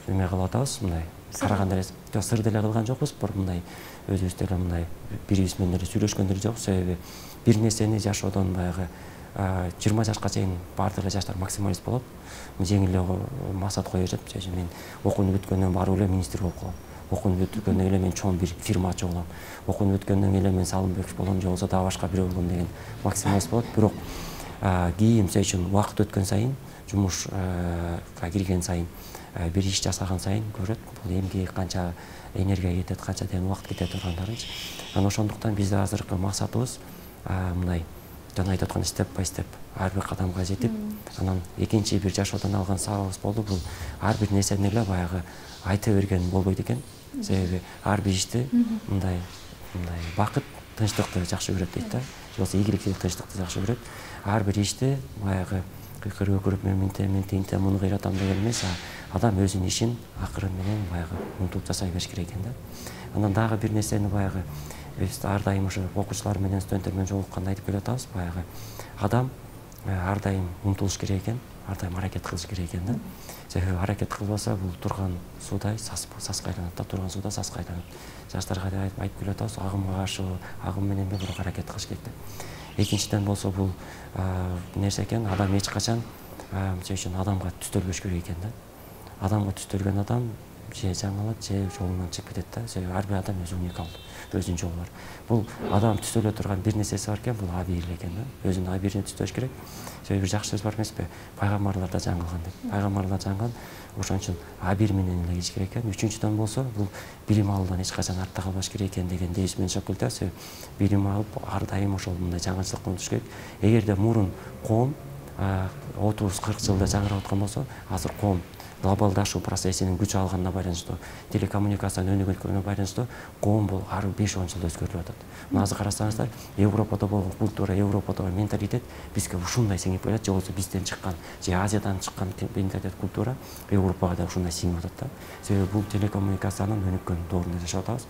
Speaker 3: эме кылып атабыз, мындай караганда эле сыр деле кылган жокпуз, бир мындай өзүбүз деле мындай бирибиз менен эле сүйлөшкөн деле жокпуз. Себеби бир нерсени жашоодон баягы 20 жашка чейин баардык эле жаштар максималист болот. Жеңил эле максат кое берет. Мен окууну бүткөндөн барып эле министр болуп калам. Окууну бүткөндөн эле мен чоң бир фирма ачып алам. Окууну бүткөндөн эле мен Салымбеков болом, же болбосо дагы башка бирөө болом деген максималист болот. Бирок кийин мисалы үчүн убакыт өткөн сайын, жумушка кирген сайын, бир иш жасаган сайын көрөт, бул эмгеге канча энергия кетет, канча дем убакыт кетет тургандарынчы. Анан ошондуктан биздин азыркы максатыбыз мындай жана айтып аткан степ бай степ ар бир кадамга жетип, анан экинчи бир жашоодон алган сабагыбыз болду. Бул ар бир нерсени эле баягы айта берген болбойт экен. Себеби ар бир ишти мындай бакыт, тынчтыкты жакшы көрөт дейт да. Же болбосо ийгиликти, тынчтыкты жакшы көрөт. Ар бир ишти баягы кыркырып өкүрүп мен тинтем муну кыйратам деген эмес, адам өзүнүн ишин акырын менен баягы умтулуп жасай бериш керек экен да. Анан дагы бир нерсени баягы биз ар дайым ошо окуучулар менен студенттер менен жолукканда айтып келатабыз, баягы адам ар дайым умтулуш керек экен, ар дайым аракет кылыш керек экен да. Себеби аракет кылбаса бул турган суудай саска айланат да, турган сууда саска айланат. Жаштарга да айтып келатабыз, агымга каршы агым менен эле бирок аракет кылыш керек деп. Экинчиден болсо бул нерсе экен, адам эч качан мисалы үчүн адамга түстөлбөш керек экен да. Адамга түстөлгөн адам же жаңылат, же жолунан чыгып кетет да. Себеби ар бир адам өзү уникалдуу, өзүнүн жолу бар. Бул адам түстөлө турган бир нерсеси бар экен, бул абийир экен да. Өзүнүн абийирине түстөш керек. Себеби бир жакшы сөз бар эмеспи? Пайгамбарлар да жаңылган деп. Пайгамбарлар жаңган, ошон үчүн абийир менен эле кириш керек экен. Үчүнчүдөн болсо, бул билим алуудан эч качан артта калбаш керек экен деген девиз менен чыгып келет. Себеби билим алып ар дайым ошол мындай жаңылыштыкка умтулуш керек. Эгерде мурун коом 30-40 жылда жаңырап аткан болсо, азыр коом глобалдашуу процессинин күч алганына байланыштуу, телекоммуникациянын өнүгүүнүнө байланыштуу коом бул ар 5-10 жылда өзгөрүп атат. Мына азыр карасаңыздар, Европада болгон культура, Европада болгон менталитет бизге ушундай сиңип келет, же болбосо бизден чыккан, же Азиядан чыккан менталитет, культура Европага да ушундай сиңип атат да. Себеби бул телекоммуникациянын өнүккөн доорунда жашап атабыз.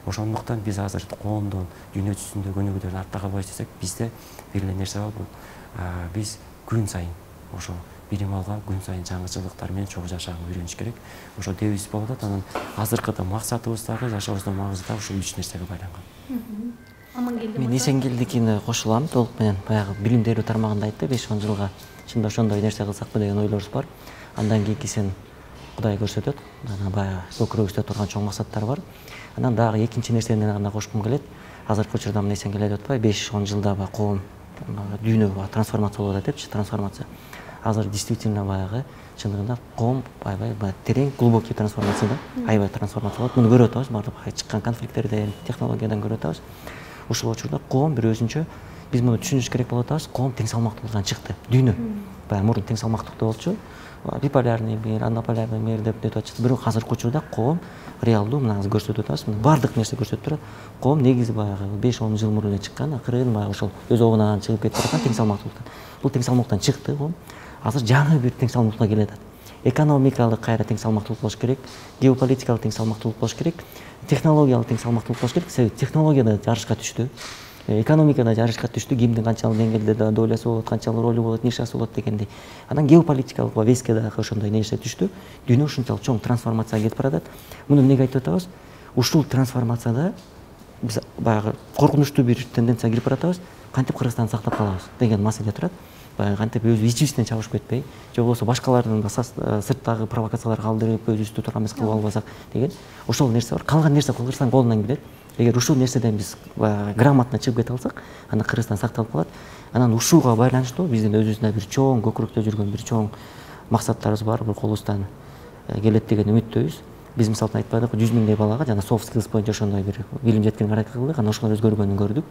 Speaker 3: Ошондуктан биз азыр коомдун дүйнө жүзүндөгү өнүгүүдөн артта калбайбыз десек, бизде бир эле нерсе бар, бул биз күн сайын ошо билим алган, күн сайын жаңычылыктар менен чогуу жашаганга үйрөнүш керек. Ошо девиз болуп атат. Анан азыркы максатыбыз дагы, жашообуздун магызы дагы ушул 3 нерсеге байланган.
Speaker 2: Мен Эсенгелдикине кошулам, толук менен баягы билим берүү тармагында айтты, 5-10 жылга чында ошондой нерсе кылсакпы деген ойлорубуз бар. Андан кийинкисин Кудай көрсөтөт. Анан баягы көкүрөгүбүздө турган чоң максаттар бар. Анан дагы экинчи нерсени гана кошкум келет. Азыркы учурда мына Эсенгелде деп атпайбы, 5-10 жылда коом дүйнө трансформация болот депчи, трансформация. Азыр действительно баягы чындыгында коом аябай терең, глубокий трансформацияда, аябай трансформация болот. Муну көрүп атабыз, баардык чыккан конфликттерден, технологиядан көрүп атабыз. Ушул учурда коом бир өзүнчө, биз муну түшүнүш керек болуп атабыз, коом тең салмактуулуктан чыкты. Дүйнө баягы мурун тең салмактуулуктуу болчу, биполярный мир, анополярный мир деп атышты. Бирок азыркы учурда коом реалдуу, мына азыр көрсөтүп атабыз, баардык нерсе көрсөтүп турат. Коом негизи баягы 5-10 жыл мурун эле чыккан, акырын баягы ошол өз обунан чыгып кетип аткан тең салмактуулуктан. Бул тең салмактуулуктан чыкты коом. Азыр жаңы бир тең салмактуулукка келе атат. Экономикалык кайра тең салмактуулук болуш керек, геополитикалык тең салмактуулук болуш керек, технологиялык тең салмактуулук болуш керек. Себеби технологияда жарышка түштү, экономикада жарышка түштү, кимдин канчалык деңгээлде долясы болот, канчалык ролу болот, нишасы болот дегендей. Анан геополитикалык веске дагы ошондой нерсе түштү. Дүйнө ушунчалык чоң трансформацияга кетип баратат. Муну эмнеге айтып атабыз? Ушул трансформацияда биз баягы коркунучтуу бир тенденцияга кирип баратабыз. Кантип Кыргызстанды сактап калабыз деген маселе турат. Кантип өз ичибизден чабышып кетпей, же болбосо башкалардын сырттагы провокацияларга алдырып, өзүбүздү туура эмес кылып албасак деген ошол нерсе бар. Калган нерсе Кыргызстан колунан келет. Эгер ушул нерседен биз грамотно чыгып кете алсак, анда Кыргызстан сакталып калат. Анан ушуга байланыштуу биздин өзүбүздүн бир чоң көкүрөктө жүргөн бир чоң максаттарыбыз бар, бул колубуздан келет деген үмүттөбүз. Биз мисалы айтпадык, 100 миңдей балага жана soft skills боюнча ошондой бир билим жеткирүүгө аракет кылдык, анан ошолор өзгөргөнүн көрдүк.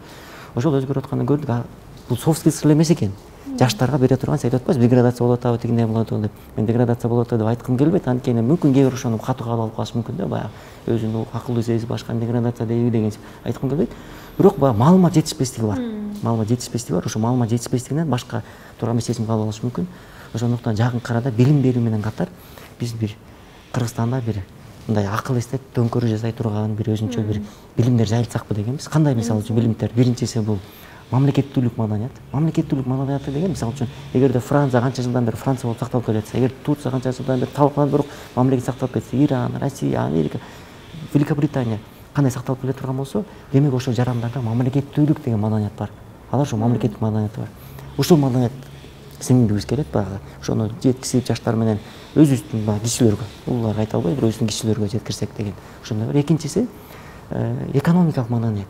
Speaker 2: Ошол өзгөрүп атканын көрдүк. бул soft skills эмес экен. Жаштарга бере турган сен айтып атпайсызбы, деградация болуп атабы, тигиндей болуп атабы деп. Мен деградация болуп атат деп айткым келбейт, анткени мүмкүн кээ бир ошону катуу кабыл алып калышы мүмкүн да, баягы өзүнүн акылдуу сезип башка деградация дейби дегенчи айткым келбейт. Бирок баягы маалымат жетишпестиги бар. Маалымат жетишпестиги бар. Ошо маалымат жетишпестигинен башка турган чечим кабыл алышы мүмкүн. Ошондуктан жакынкы арада билим берүү менен катар биз бир Кыргызстанда бир мындай акыл эстеп төңкөрүү жасай турган бир өзүнчө бир билимдер жайылтсакпы дегенбиз. Кандай мисалы үчүн билимдер? Биринчиси бул мамлекеттүүлүк маданият. Мамлекеттүүлүк маданияты деген мисалы үчүн эгерде Франция канча жылдан бери Франция болуп сакталып келатса, эгер Турция канча жылдан бери талкаланып бирок мамлекет сакталып кетсе, Иран, Россия, Америка, Великобритания кандай сакталып келе турган болсо, демек ошол жарандарда мамлекеттүүлүк деген маданият бар. Алар ошо мамлекеттик маданияты бар. Ушул маданият сиңдиргибиз келет баягы. Ошону жеткизип жаштар менен өзүбүздүн баягы кишилерге, улууларга айта албайбыз, бирок өзүбүздүн кишилерге жеткирсек деген. Ошондой бар. Экинчиси экономикалык маданият.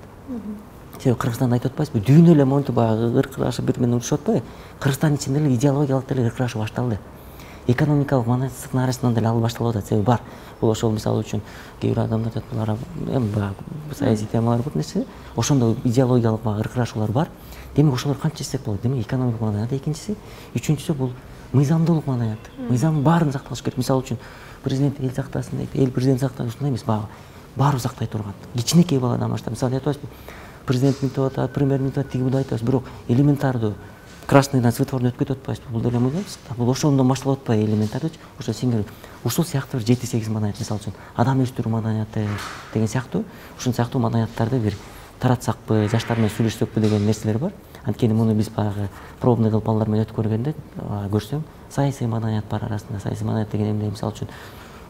Speaker 2: Себеби Кыргызстанда айтып атпайсызбы, дүйнө эле монтип баягы ыркырашып бири менен урушуп атпайбы? Кыргызстан ичинде эле идеологиялык деле ыркырашуу башталды. Экономикалык маданияттын арасынан деле ал башталып атат. Себеби бар. Бул ошол мисалы үчүн кээ бир адамдар айтат, булар эми баягы саясий темалар бут нерсе. Ошондо идеологиялык баягы ыркырашуулар бар. Демек ошолор кантип чечсек болот? Демек экономикалык маданият экинчиси, үчүнчүсү бул мыйзамдуулук маданият. Мыйзамдын баарын сакталыш керек. Мисалы үчүн президент эл сактасын дейт, эл президент сактасын, ушундай эмес, баягы баары сактай турган. Кичинекей баладан баштап, мисалы айтып атпайсызбы, президент мынтип атат, премьер мынтип атат, тиги буду айтабыз, бирок элементардуу красныйдан светофордун өткөтүп атпайсызбы? Бул деле мыйзамсыз. Бул ошондон башталып атпайбы элементардуучу? Ошо сиңирип. Ушул сыяктуу бир 7-8 маданият, мисалы үчүн адам өстүрүү маданияты деген сыяктуу, ушул сыяктуу маданияттарды бир таратсакпы, жаштар менен сүйлөшсөкпү деген нерселер бар. Анткени муну биз баягы пробный кылып балдар менен өтүп көргөндө көрсөм, саясий маданият бар арасында. Саясий маданият деген эмне? Мисалы үчүн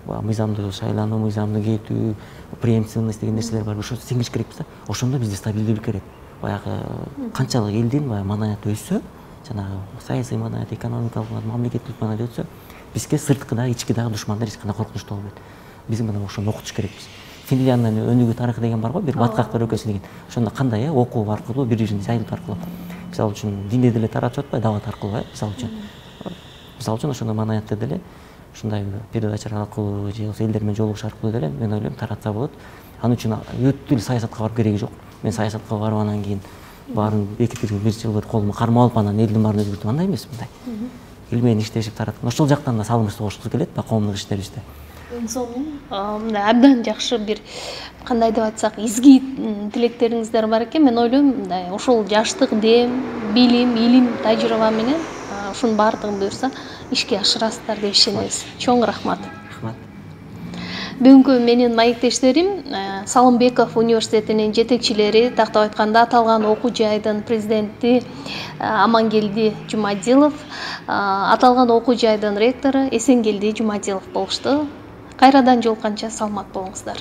Speaker 2: мыйзамдуу шайлануу, мыйзамдуу кетүү, преемственность деген нерселер бар. Ошо сиңириш керекпиз да. Ошондо бизде стабилдүүлүк керек. Баягы канчалык элдин баягы маданияты өссө, жанагы саясий маданият, экономикалык маданият, мамлекеттүүлүк маданият өссө, бизге сырткыдагы, ичкидагы душмандар эч кандай коркунучтуу болбойт. Биз мына ошону окутуш керекпиз. Финляндиянын өнүгүү тарыхы деген бар го, бир баткактар өлкөсү деген. Ошондо кандай окуу аркылуу, бири-бирин жайылтуу аркылуу. Мисалы үчүн динди деле таратып атпайбы, дават аркылуу, мисалы үчүн. Мисалы үчүн ошондой маданиятты деле ушундай передачалар аркылуу же болбосо элдер менен жолугуш аркылуу деле мен ойлойм таратса болот. Ал үчүн өтө эле саясатка барып кереги жок. Мен саясатка барып анан кийин баарын бекитип бир жыл колума карма алып анан элдин баарын өзгөртүп, андай эмес мындай. Эл менен иштешип тараткан. Ошол жактан да салымыбыз согушкубуз келет да коомдук иштерибизде.
Speaker 1: Мындай абдан жакшы бир кандай деп айтсак, изги тилектериңиздер бар экен. Мен ойлойм, мындай ошол жаштык дем, билим, илим, тажрыйба менен ушунун баардыгын буюрса ишке ашырасыздар деп ишенебиз. Чоң рахмат.
Speaker 2: Рахмат.
Speaker 1: Бүгүнкү менин маектештерим Салымбеков университетинин жетекчилери, тактап айтканда аталган окуу жайдын президенти Амангелди Жумадилов, аталган окуу жайдын ректору Эсенгелди Жумадилов болушту. Кайрадан жолукканча саламат болуңуздар.